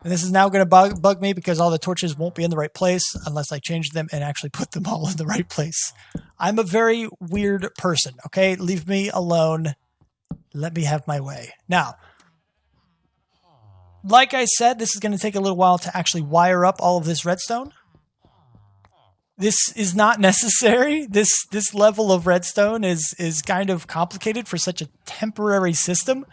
And this is now going to bug me because all the torches won't be in the right place unless I change them and actually put them all in the right place. I'm a very weird person, okay? Leave me alone. Let me have my way. Now, like I said, this is going to take a little while to actually wire up all of this redstone. This is not necessary. This level of redstone is kind of complicated for such a temporary system.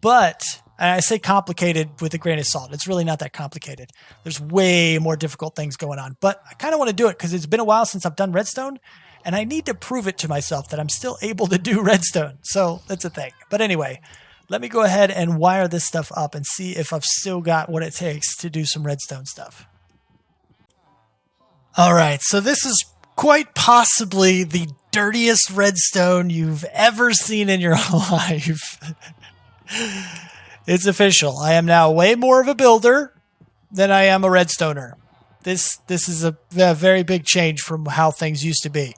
But, and I say complicated with a grain of salt. It's really not that complicated. There's way more difficult things going on. But I kind of want to do it because it's been a while since I've done redstone. And I need to prove it to myself that I'm still able to do redstone. So that's a thing. But anyway, let me go ahead and wire this stuff up and see if I've still got what it takes to do some redstone stuff. All right, so this is quite possibly the dirtiest redstone you've ever seen in your life. It's official. I am now way more of a builder than I am a redstoner. This is a very big change from how things used to be.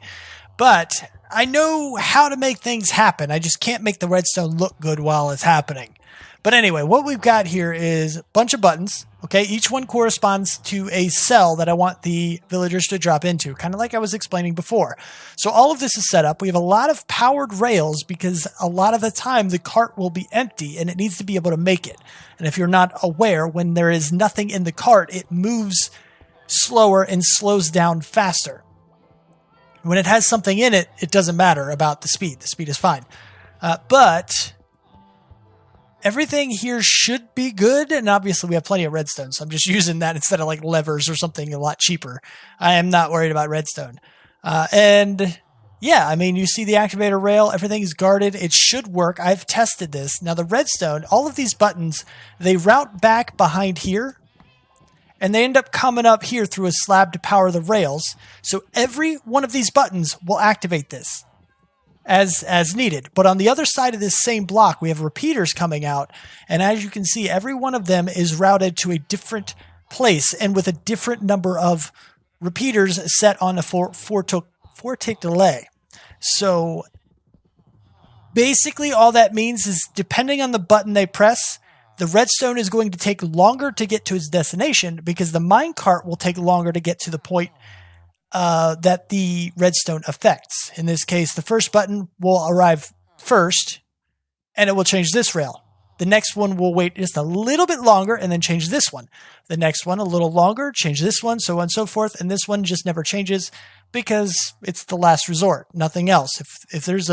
But I know how to make things happen. I just can't make the redstone look good while it's happening. But anyway, what we've got here is a bunch of buttons. Okay, each one corresponds to a cell that I want the villagers to drop into, kind of like I was explaining before. So all of this is set up. We have a lot of powered rails because a lot of the time the cart will be empty and it needs to be able to make it. And if you're not aware, when there is nothing in the cart, it moves slower and slows down faster. When it has something in it, it doesn't matter about the speed. The speed is fine. But everything here should be good, and obviously we have plenty of redstone, so I'm just using that instead of like levers or something a lot cheaper. I am not worried about redstone. And yeah, I mean, you see the activator rail, everything is guarded. It should work. I've tested this. Now the redstone, all of these buttons, they route back behind here, and they end up coming up here through a slab to power the rails. So every one of these buttons will activate this as needed. But on the other side of this same block, we have repeaters coming out. And as you can see, every one of them is routed to a different place and with a different number of repeaters set on a four-tick delay. So basically all that means is depending on the button they press, the redstone is going to take longer to get to its destination because the minecart will take longer to get to the point that the redstone affects. In this case, the first button will arrive first, and it will change this rail. The next one will wait just a little bit longer and then change this one. The next one a little longer, change this one, so on and so forth, and this one just never changes. because it's the last resort, nothing else. If there's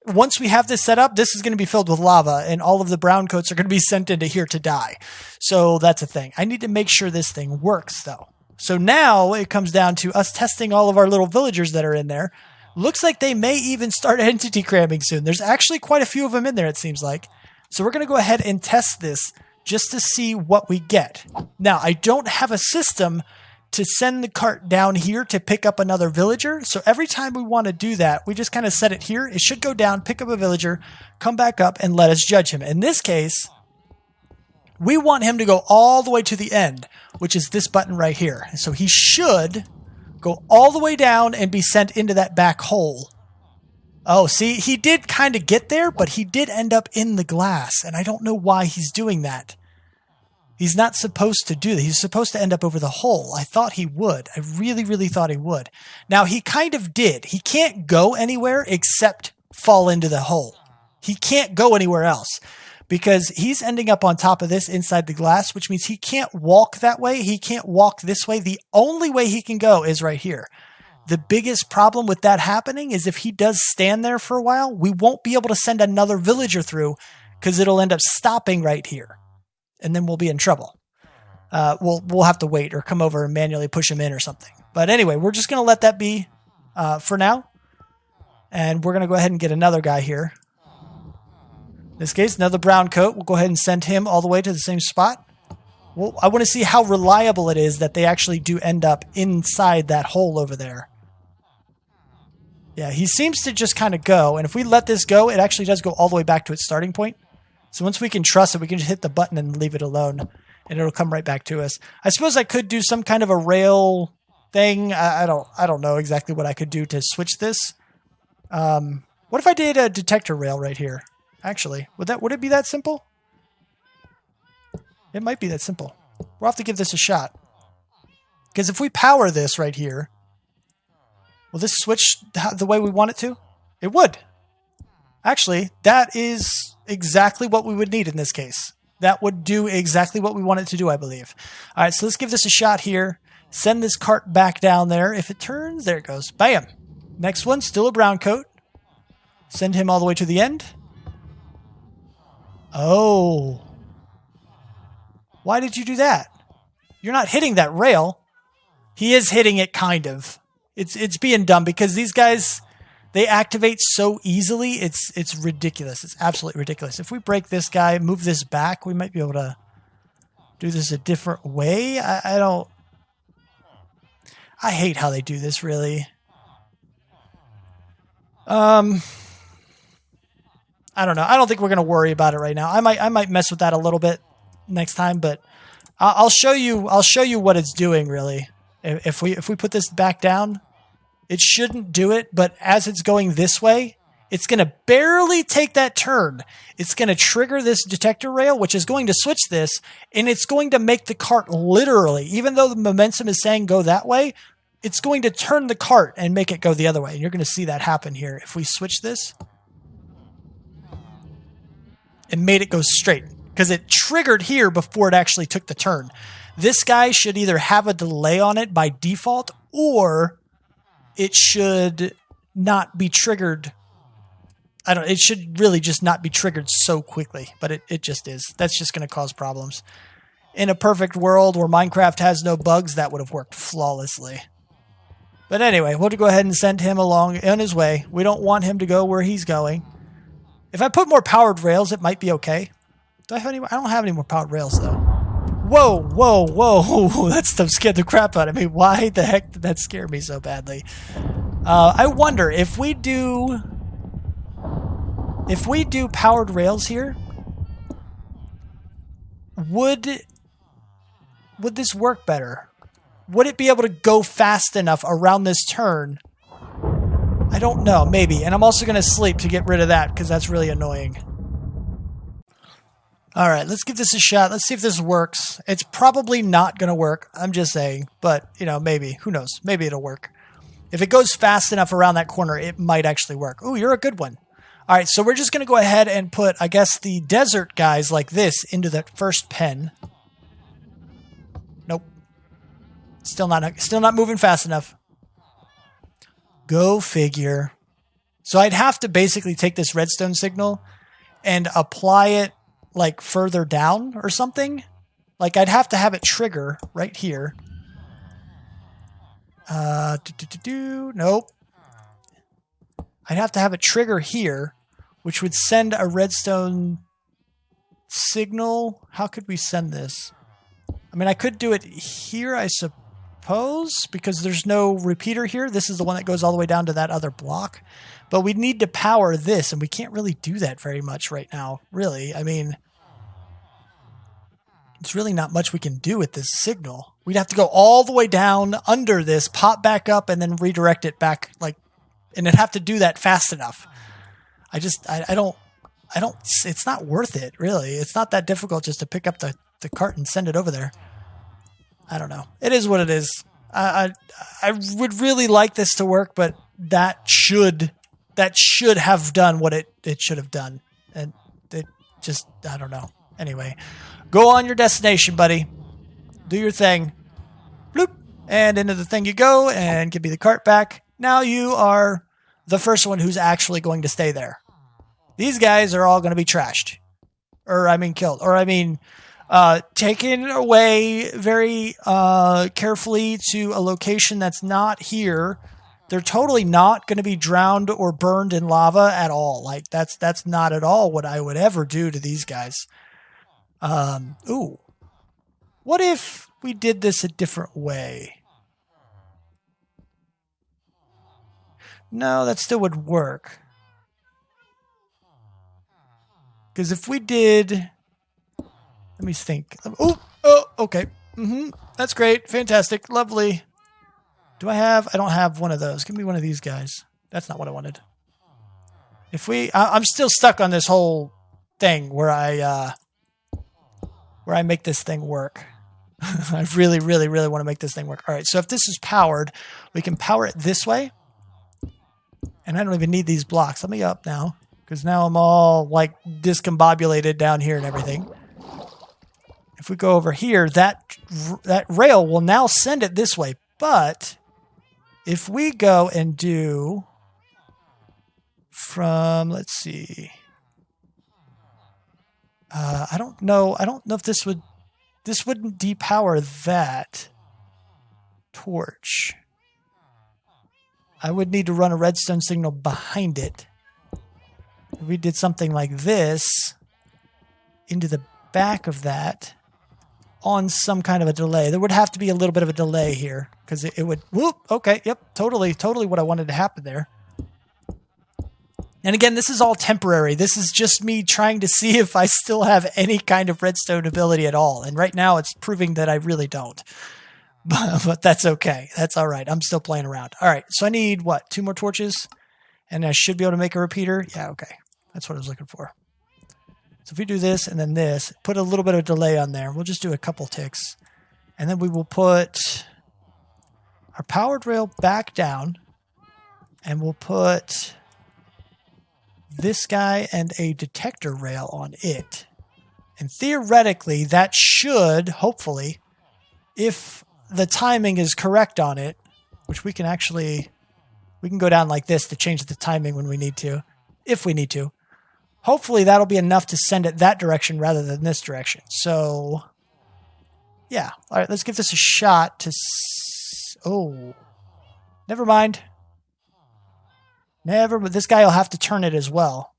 once we have this set up, this is going to be filled with lava, and all of the brown coats are going to be sent into here to die. So that's a thing. I need to make sure this thing works, though. So now it comes down to us testing all of our little villagers that are in there. Looks like they may even start entity cramming soon. There's actually quite a few of them in there, it seems like. So we're going to go ahead and test this just to see what we get. Now, I don't have a system to send the cart down here to pick up another villager. So every time we want to do that, we just kind of set it here. It should go down, pick up a villager, come back up, and let us judge him. In this case, we want him to go all the way to the end, which is this button right here. So he should go all the way down and be sent into that back hole. Oh, see, he did kind of get there, but he did end up in the glass, and I don't know why he's doing that. He's not supposed to do that. He's supposed to end up over the hole. I thought he would. I really, really thought he would. Now, he kind of did. He can't go anywhere except fall into the hole. He can't go anywhere else because he's ending up on top of this inside the glass, which means he can't walk that way. He can't walk this way. The only way he can go is right here. The biggest problem with that happening is if he does stand there for a while, we won't be able to send another villager through because it'll end up stopping right here. And then we'll be in trouble. We'll have to wait or come over and manually push him in or something. But anyway, we're just going to let that be for now. And we're going to go ahead and get another guy here. In this case, another brown coat. We'll go ahead and send him all the way to the same spot. Well, I want to see how reliable it is that they actually do end up inside that hole over there. Yeah, he seems to just kind of go. And if we let this go, it actually does go all the way back to its starting point. So once we can trust it, we can just hit the button and leave it alone, and it'll come right back to us. I suppose I could do some kind of a rail thing. I don't know exactly what I could do to switch this. What if I did a detector rail right here? Actually, would it be that simple? It might be that simple. We'll have to give this a shot. Because if we power this right here, will this switch the way we want it to? It would. Actually, that is exactly what we would need in this case. That would do exactly what we want it to do, I believe. All right, so let's give this a shot here. Send this cart back down there. If it turns, there it goes. Bam. Next one, still a brown coat. Send him all the way to the end. Oh. Why did you do that? You're not hitting that rail. He is hitting it, kind of. It's being dumb because these guys, they activate so easily. It's ridiculous. It's absolutely ridiculous. If we break this guy, move this back, we might be able to do this a different way. I hate how they do this, really. I don't know. I don't think we're going to worry about it right now. I might mess with that a little bit next time, but I'll show you what it's doing, really. If we put this back down, it shouldn't do it, but as it's going this way, it's going to barely take that turn. It's going to trigger this detector rail, which is going to switch this, and it's going to make the cart literally, even though the momentum is saying go that way, it's going to turn the cart and make it go the other way. And you're going to see that happen here. If we switch this, it made it go straight because it triggered here before it actually took the turn. This guy should either have a delay on it by default, or it should not be triggered. It should really just not be triggered so quickly, but it just is. That's just going to cause problems. In a perfect world where Minecraft has no bugs, that would have worked flawlessly. But anyway, we'll go ahead and send him along on his way. We don't want him to go where he's going. If I put more powered rails, it might be okay. Do I have any more? I don't have any more powered rails, though. Whoa, whoa, whoa. That stuff scared the crap out of me. Why the heck did that scare me so badly? I wonder if we do powered rails here, would this work better? Would it be able to go fast enough around this turn? I don't know, maybe. And I'm also going to sleep to get rid of that because that's really annoying. All right, let's give this a shot. Let's see if this works. It's probably not going to work. I'm just saying, but maybe. Who knows? Maybe it'll work. If it goes fast enough around that corner, it might actually work. Ooh, you're a good one. All right, so we're just going to go ahead and put, I guess, the desert guys like this into the first pen. Nope. Still not moving fast enough. Go figure. So I'd have to basically take this redstone signal and apply it like further down or something. Like I'd have to have it trigger right here. Nope. I'd have to have it trigger here, which would send a redstone signal. How could we send this? I mean, I could do it here, I suppose, because there's no repeater here. This is the one that goes all the way down to that other block. But we need to power this, and we can't really do that very much right now, really. I mean, it's really not much we can do with this signal. We'd have to go all the way down under this, pop back up, and then redirect it back, like, and it'd have to do that fast enough. I don't, it's not worth it, really. It's not that difficult just to pick up the cart and send it over there. I don't know. It is what it is. I would really like this to work, but that should have done what it should have done. And it just, I don't know. Anyway, go on your destination, buddy. Do your thing. Bloop. And into the thing you go, and give me the cart back. Now you are the first one who's actually going to stay there. These guys are all going to be trashed. Or, I mean, killed. Or, I mean, taken away very carefully to a location that's not here. They're totally not going to be drowned or burned in lava at all. Like, that's not at all what I would ever do to these guys. Ooh. What if we did this a different way? No, that still would work. Because if we did... Let me think. Oh, okay. That's great. Fantastic. Lovely. Do I have... I don't have one of those. Give me one of these guys. That's not what I wanted. If we... I'm still stuck on this whole thing where I make this thing work. I really, really, really want to make this thing work. All right, so if this is powered, we can power it this way. And I don't even need these blocks. Let me up now, because now I'm all, like, discombobulated down here and everything. If we go over here, that rail will now send it this way. But if we go and do from, let's see. I don't know if this wouldn't depower that torch. I would need to run a redstone signal behind it. If we did something like this into the back of that on some kind of a delay. There would have to be a little bit of a delay here because it would, whoop, okay, yep, totally what I wanted to happen there. And again, this is all temporary. This is just me trying to see if I still have any kind of redstone ability at all. And right now it's proving that I really don't. But that's okay. That's all right. I'm still playing around. All right, so I need, what, 2 more torches? And I should be able to make a repeater? Yeah, okay. That's what I was looking for. So if we do this and then this, put a little bit of delay on there. We'll just do a couple ticks. And then we will put our powered rail back down. And we'll put this guy and a detector rail on it. And theoretically, that should, hopefully, if the timing is correct on it, which we can actually, we can go down like this to change the timing when we need to, if we need to. Hopefully that'll be enough to send it that direction rather than this direction. So, yeah. All right, let's give this a shot to... Oh. Never mind. But this guy will have to turn it as well.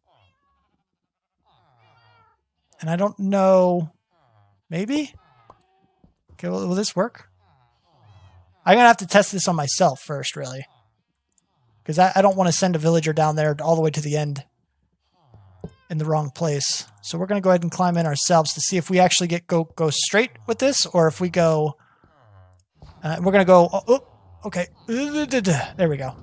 And I don't know... Maybe? Okay, will this work? I'm going to have to test this on myself first, really. Because I don't want to send a villager down there all the way to the end in the wrong place. So we're going to go ahead and climb in ourselves to see if we actually go straight with this, or if we go... we're going to go... Oh, okay. There we go.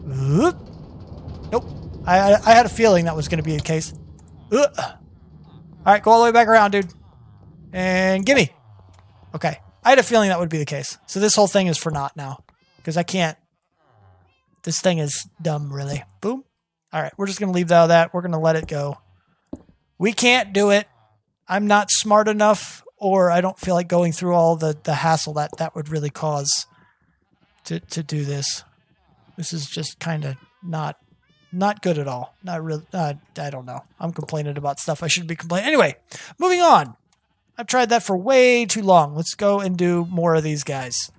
Nope. I had a feeling that was going to be the case. All right, go all the way back around, dude. And gimme. Okay. I had a feeling that would be the case. So this whole thing is for naught now. Because I can't... This thing is dumb, really. Boom. All right, we're just going to leave that. We're going to let it go. We can't do it. I'm not smart enough, or I don't feel like going through all the hassle that would really cause to do this. This is just kind of not good at all. Not really. I don't know. I'm complaining about stuff I shouldn't be complaining. Anyway, moving on. I've tried that for way too long. Let's go and do more of these guys.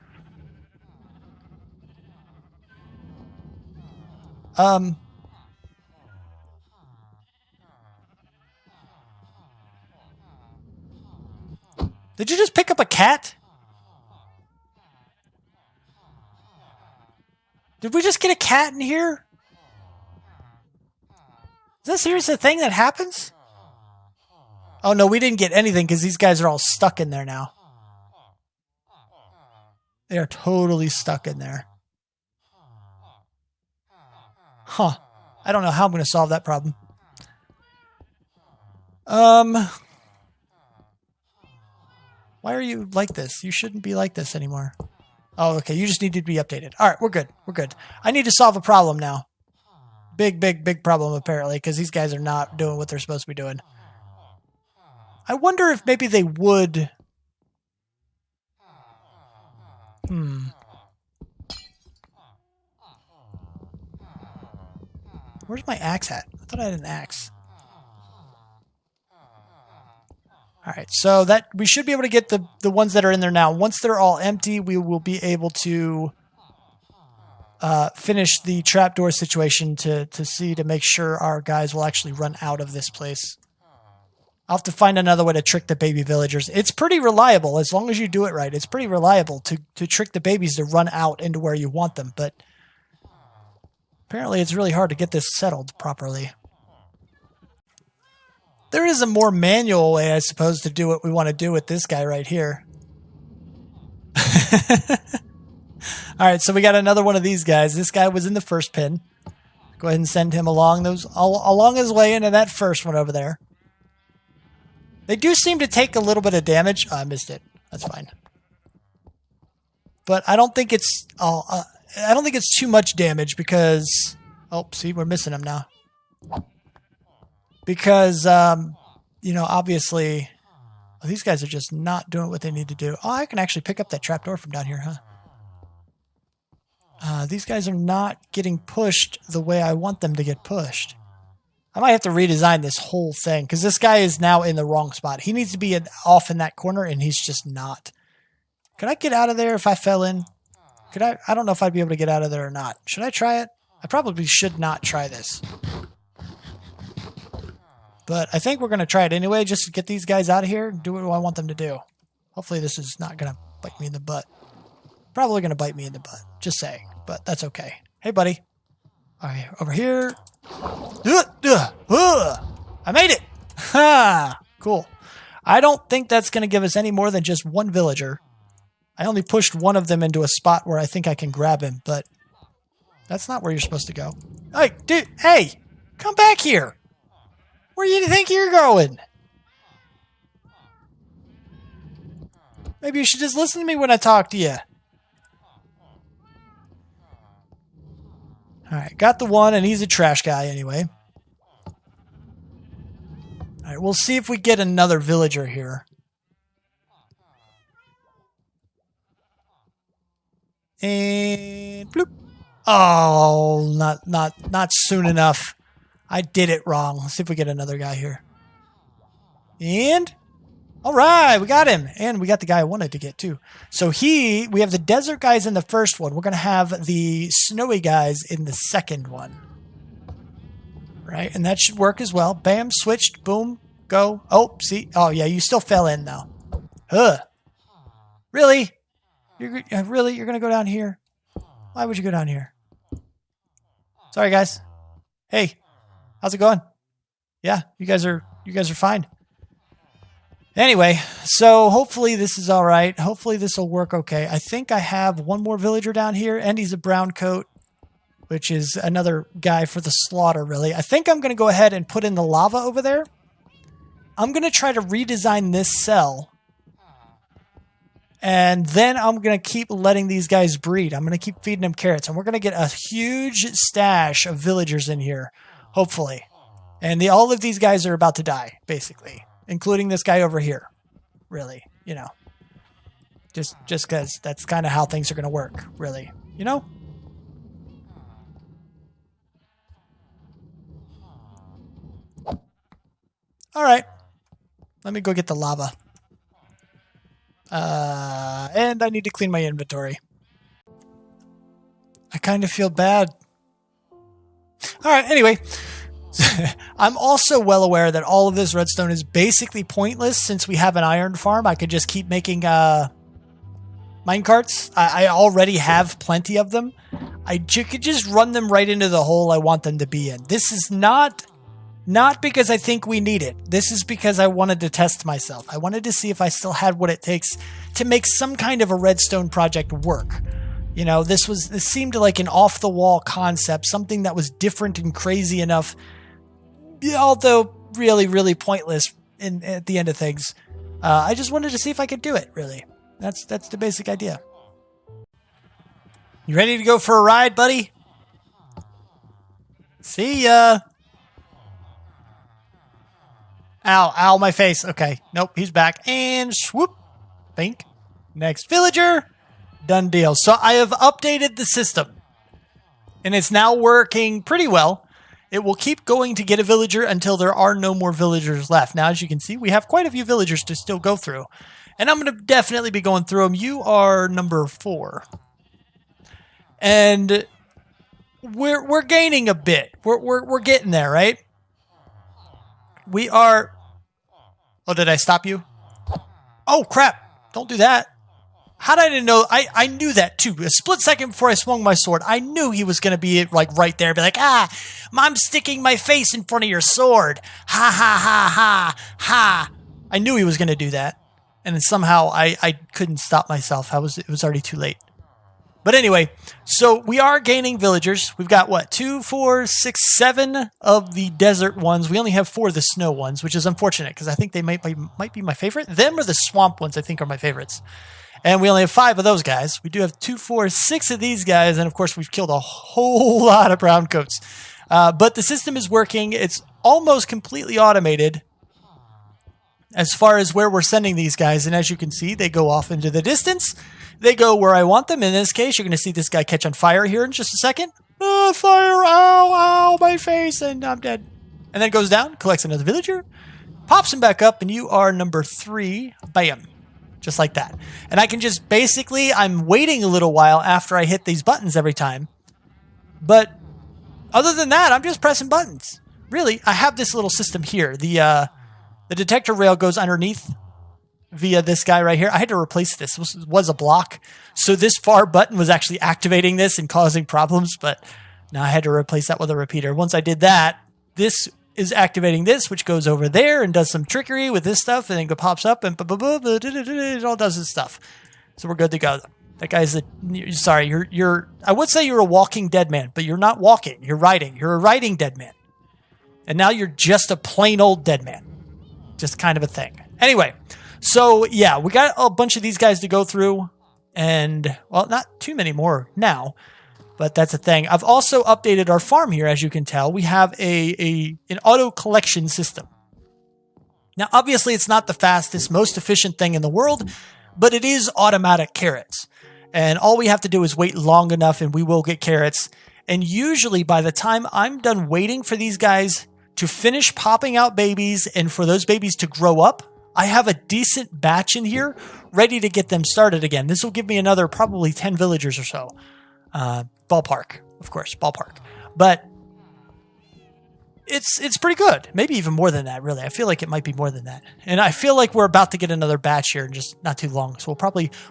Did you just pick up a cat? Did we just get a cat in here? Is this seriously a thing that happens? Oh no, we didn't get anything because these guys are all stuck in there now. They are totally stuck in there. Huh. I don't know how I'm going to solve that problem. Why are you like this? You shouldn't be like this anymore. Oh, okay. You just need to be updated. All right, we're good. We're good. I need to solve a problem now. Big problem, apparently, because these guys are not doing what they're supposed to be doing. I wonder if maybe they would... Where's my axe at? I thought I had an axe. Alright, so that we should be able to get the ones that are in there now. Once they're all empty, we will be able to finish the trapdoor situation to make sure our guys will actually run out of this place. I'll have to find another way to trick the baby villagers. It's pretty reliable, as long as you do it right. It's pretty reliable to trick the babies to run out into where you want them, but apparently it's really hard to get this settled properly. There is a more manual way, I suppose, to do what we want to do with this guy right here. Alright, so we got another one of these guys. This guy was in the first pin. Go ahead and send him along his way into that first one over there. They do seem to take a little bit of damage. Oh, I missed it. That's fine. But I don't think it's I don't think it's too much damage because... Oh, see, we're missing him now. Because, you know, obviously... Well, these guys are just not doing what they need to do. Oh, I can actually pick up that trapdoor from down here, huh? These guys are not getting pushed the way I want them to get pushed. I might have to redesign this whole thing, because this guy is now in the wrong spot. He needs to be off in that corner, and he's just not. Could I get out of there if I fell in? Could I? I don't know if I'd be able to get out of there or not. Should I try it? I probably should not try this. But I think we're going to try it anyway, just to get these guys out of here and do what I want them to do. Hopefully this is not going to bite me in the butt. Probably going to bite me in the butt. Just saying. But that's okay. Hey, buddy. All right, over here. I made it! Ha! Cool. I don't think that's going to give us any more than just one villager. I only pushed one of them into a spot where I think I can grab him, but that's not where you're supposed to go. Hey, dude! Hey! Come back here! Where do you think you're going? Maybe you should just listen to me when I talk to you. Alright, got the one, and he's a trash guy anyway. Alright, we'll see if we get another villager here. And bloop. Oh, not soon enough. I did it wrong. Let's see if we get another guy here. And alright, we got him. And we got the guy I wanted to get too. So we have the desert guys in the first one. We're going to have the snowy guys in the second one. Right? And that should work as well. Bam, switched, boom, go. Oh, see? Oh, yeah, you still fell in though. Ugh. Really? You're going to go down here? Why would you go down here? Sorry, guys. Hey, how's it going? Yeah, you guys are fine. Anyway, so hopefully this is all right. Hopefully this will work okay. I think I have one more villager down here, and he's a brown coat, which is another guy for the slaughter, really. I think I'm going to go ahead and put in the lava over there. I'm going to try to redesign this cell. And then I'm going to keep letting these guys breed. I'm going to keep feeding them carrots. And we're going to get a huge stash of villagers in here, hopefully. And all of these guys are about to die, basically. Including this guy over here. Really, you know. Just because that's kind of how things are going to work, really. You know? All right. Let me go get the lava. And I need to clean my inventory. I kind of feel bad. All right, anyway. I'm also well aware that all of this redstone is basically pointless since we have an iron farm. I could just keep making minecarts. I already have plenty of them. Could just run them right into the hole I want them to be in. This is not because I think we need it. This is because I wanted to test myself. I wanted to see if I still had what it takes to make some kind of a redstone project work. You know, this seemed like an off-the-wall concept, something that was different and crazy enough, although really, really pointless at the end of things. I just wanted to see if I could do it, really. That's the basic idea. You ready to go for a ride, buddy? See ya! Ow, my face. Okay, nope, he's back. And swoop! Think. Next villager! Done deal. So I have updated the system. And it's now working pretty well. It will keep going to get a villager until there are no more villagers left. Now, as you can see, we have quite a few villagers to still go through. And I'm going to definitely be going through them. You are number 4. And we're gaining a bit. We're getting there, right? We are... Oh, did I stop you? Oh, crap. Don't do that. How did I didn't know? I knew that too. A split second before I swung my sword, I knew he was going to be like right there. Be like, I'm sticking my face in front of your sword. Ha, ha, ha, ha, ha. I knew he was going to do that. And then somehow I couldn't stop myself. It was already too late. But anyway, so we are gaining villagers. We've got what? 2, 4, 6, 7 of the desert ones. We only have 4 of the snow ones, which is unfortunate because I think they might be my favorite. Them or the swamp ones I think are my favorites. And we only have 5 of those guys. We do have 2, 4, 6 of these guys. And of course, we've killed a whole lot of brown coats. But the system is working. It's almost completely automated as far as where we're sending these guys. And as you can see, they go off into the distance. They go where I want them. In this case, you're going to see this guy catch on fire here in just a second. Fire! Ow, my face. And I'm dead. And then goes down, collects another villager, pops him back up, and you are number 3. Bam. Just like that. And I can just basically, I'm waiting a little while after I hit these buttons every time. But other than that, I'm just pressing buttons. Really, I have this little system here. The detector rail goes underneath via this guy right here. I had to replace this. This was a block. So this far button was actually activating this and causing problems. But now I had to replace that with a repeater. Once I did that, this is activating this, which goes over there and does some trickery with this stuff, and then it pops up and it all does its stuff. So we're good to go. That guy's sorry, you're I would say you're a walking dead man, but you're not walking. You're riding. You're a riding dead man. And now you're just a plain old dead man. Just kind of a thing. Anyway, so yeah, we got a bunch of these guys to go through, and well, not too many more now. But that's a thing. I've also updated our farm here, as you can tell. We have an auto collection system. Now, obviously, it's not the fastest, most efficient thing in the world, but it is automatic carrots. And all we have to do is wait long enough, and we will get carrots. And usually, by the time I'm done waiting for these guys to finish popping out babies and for those babies to grow up, I have a decent batch in here ready to get them started again. This will give me another probably 10 villagers or so. Ballpark, of course, ballpark. But it's pretty good. Maybe even more than that, really. I feel like it might be more than that. And I feel like we're about to get another batch here in just not too long. So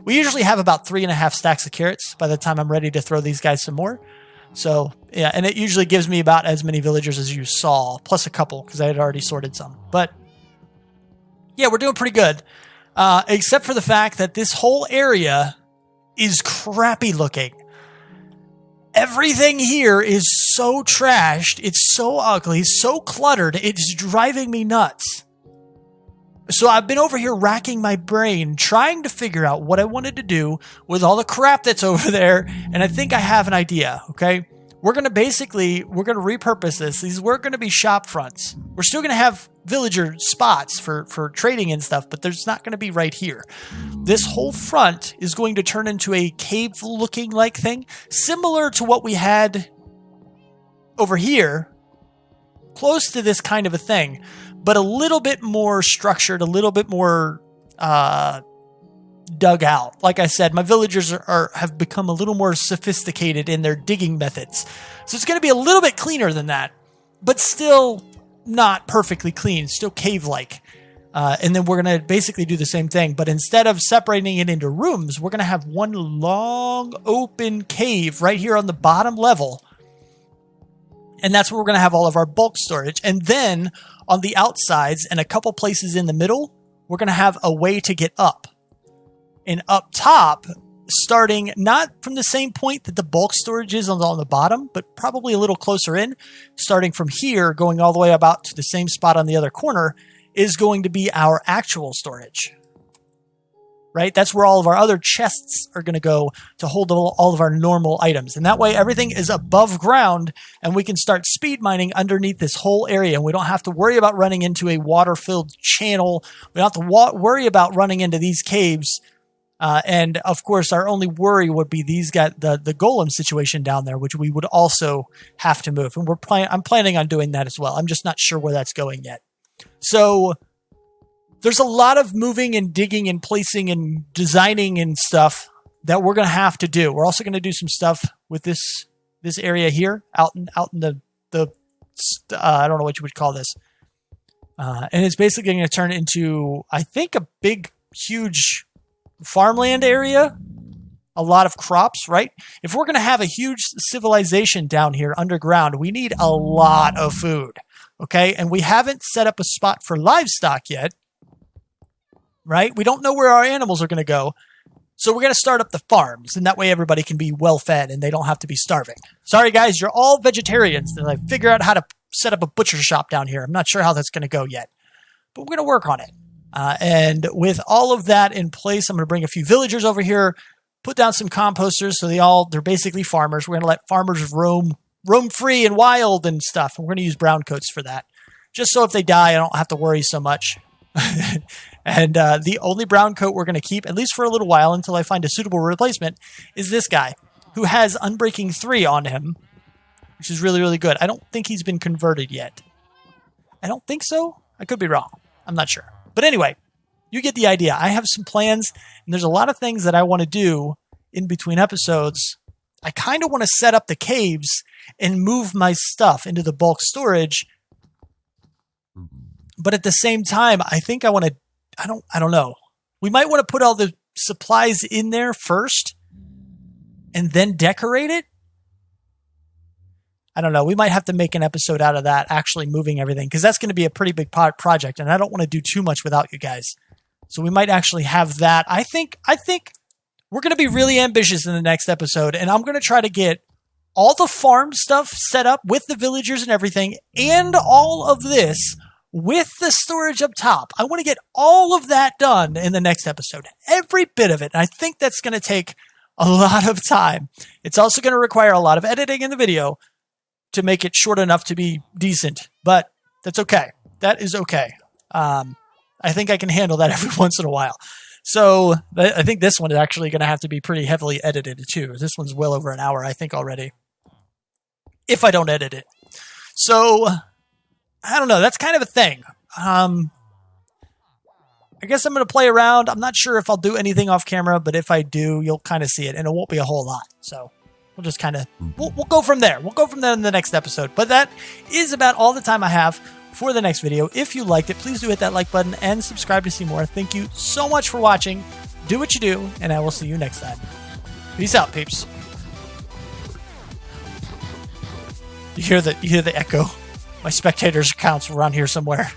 we usually have about 3.5 stacks of carrots by the time I'm ready to throw these guys some more. So, yeah, and it usually gives me about as many villagers as you saw, plus a couple, because I had already sorted some. But, yeah, we're doing pretty good. Except for the fact that this whole area is crappy looking. Everything here is so trashed, it's so ugly, so cluttered, it's driving me nuts. So I've been over here racking my brain, trying to figure out what I wanted to do with all the crap that's over there, and I think I have an idea, okay? We're going to repurpose this. These were going to be shop fronts. We're still going to have villager spots for trading and stuff, but there's not going to be right here. This whole front is going to turn into a cave-looking like thing, similar to what we had over here, close to this kind of a thing. but a little bit more structured, a little bit more dug out. Like I said, my villagers have become a little more sophisticated in their digging methods. So it's going to be a little bit cleaner than that, but still not perfectly clean, still cave-like. And then we're going to basically do the same thing, but instead of separating it into rooms, we're going to have one long open cave right here on the bottom level. And that's where we're going to have all of our bulk storage. And then on the outsides and a couple places in the middle, we're going to have a way to get up. And up top, starting not from the same point that the bulk storage is on the bottom, but probably a little closer in, starting from here, going all the way about to the same spot on the other corner, is going to be our actual storage. Right? That's where all of our other chests are going to go to hold all of our normal items. And that way everything is above ground and we can start speed mining underneath this whole area. And we don't have to worry about running into a water-filled channel. We don't have to worry about running into these caves. And of course, our only worry would be the golem situation down there, which we would also have to move. And I'm planning on doing that as well. I'm just not sure where that's going yet. So there's a lot of moving and digging and placing and designing and stuff that we're going to have to do. We're also going to do some stuff with this area here out in the I don't know what you would call this. And it's basically going to turn into, I think, a big, huge farmland area. A lot of crops, right? If we're going to have a huge civilization down here underground, we need a lot of food. Okay? And we haven't set up a spot for livestock yet. Right? We don't know where our animals are going to go. So we're going to start up the farms, and that way everybody can be well fed and they don't have to be starving. Sorry, guys, you're all vegetarians. And I figure out how to set up a butcher shop down here. I'm not sure how that's going to go yet, but we're going to work on it. And with all of that in place, I'm going to bring a few villagers over here, put down some composters so they're basically farmers. We're going to let farmers roam free and wild and stuff. And we're going to use brown coats for that. Just so if they die, I don't have to worry so much. And the only brown coat we're going to keep, at least for a little while until I find a suitable replacement, is this guy who has Unbreaking 3 on him, which is really, really good. I don't think he's been converted yet. I don't think so. I could be wrong. I'm not sure. But anyway, you get the idea. I have some plans, and there's a lot of things that I want to do in between episodes. I kind of want to set up the caves and move my stuff into the bulk storage. But at the same time, I think I want to, I don't know. We might want to put all the supplies in there first and then decorate it. I don't know. We might have to make an episode out of that, actually moving everything, because that's going to be a pretty big project, and I don't want to do too much without you guys. So we might actually have that. I think we're going to be really ambitious in the next episode, and I'm going to try to get all the farm stuff set up with the villagers and everything, and all of this with the storage up top. I want to get all of that done in the next episode. Every bit of it. And I think that's going to take a lot of time. It's also going to require a lot of editing in the video to make it short enough to be decent. But that's okay. That is okay. I think I can handle that every once in a while. So I think this one is actually going to have to be pretty heavily edited too. This one's well over an hour, I think, already. If I don't edit it. So I don't know. That's kind of a thing. I guess I'm going to play around. I'm not sure if I'll do anything off camera, but if I do, you'll kind of see it, and it won't be a whole lot. So we'll just kind of, we'll go from there. We'll go from there in the next episode. But that is about all the time I have for the next video. If you liked it, please do hit that like button and subscribe to see more. Thank you so much for watching. Do what you do, and I will see you next time. Peace out, peeps. You hear the echo. My spectators' accounts were around here somewhere.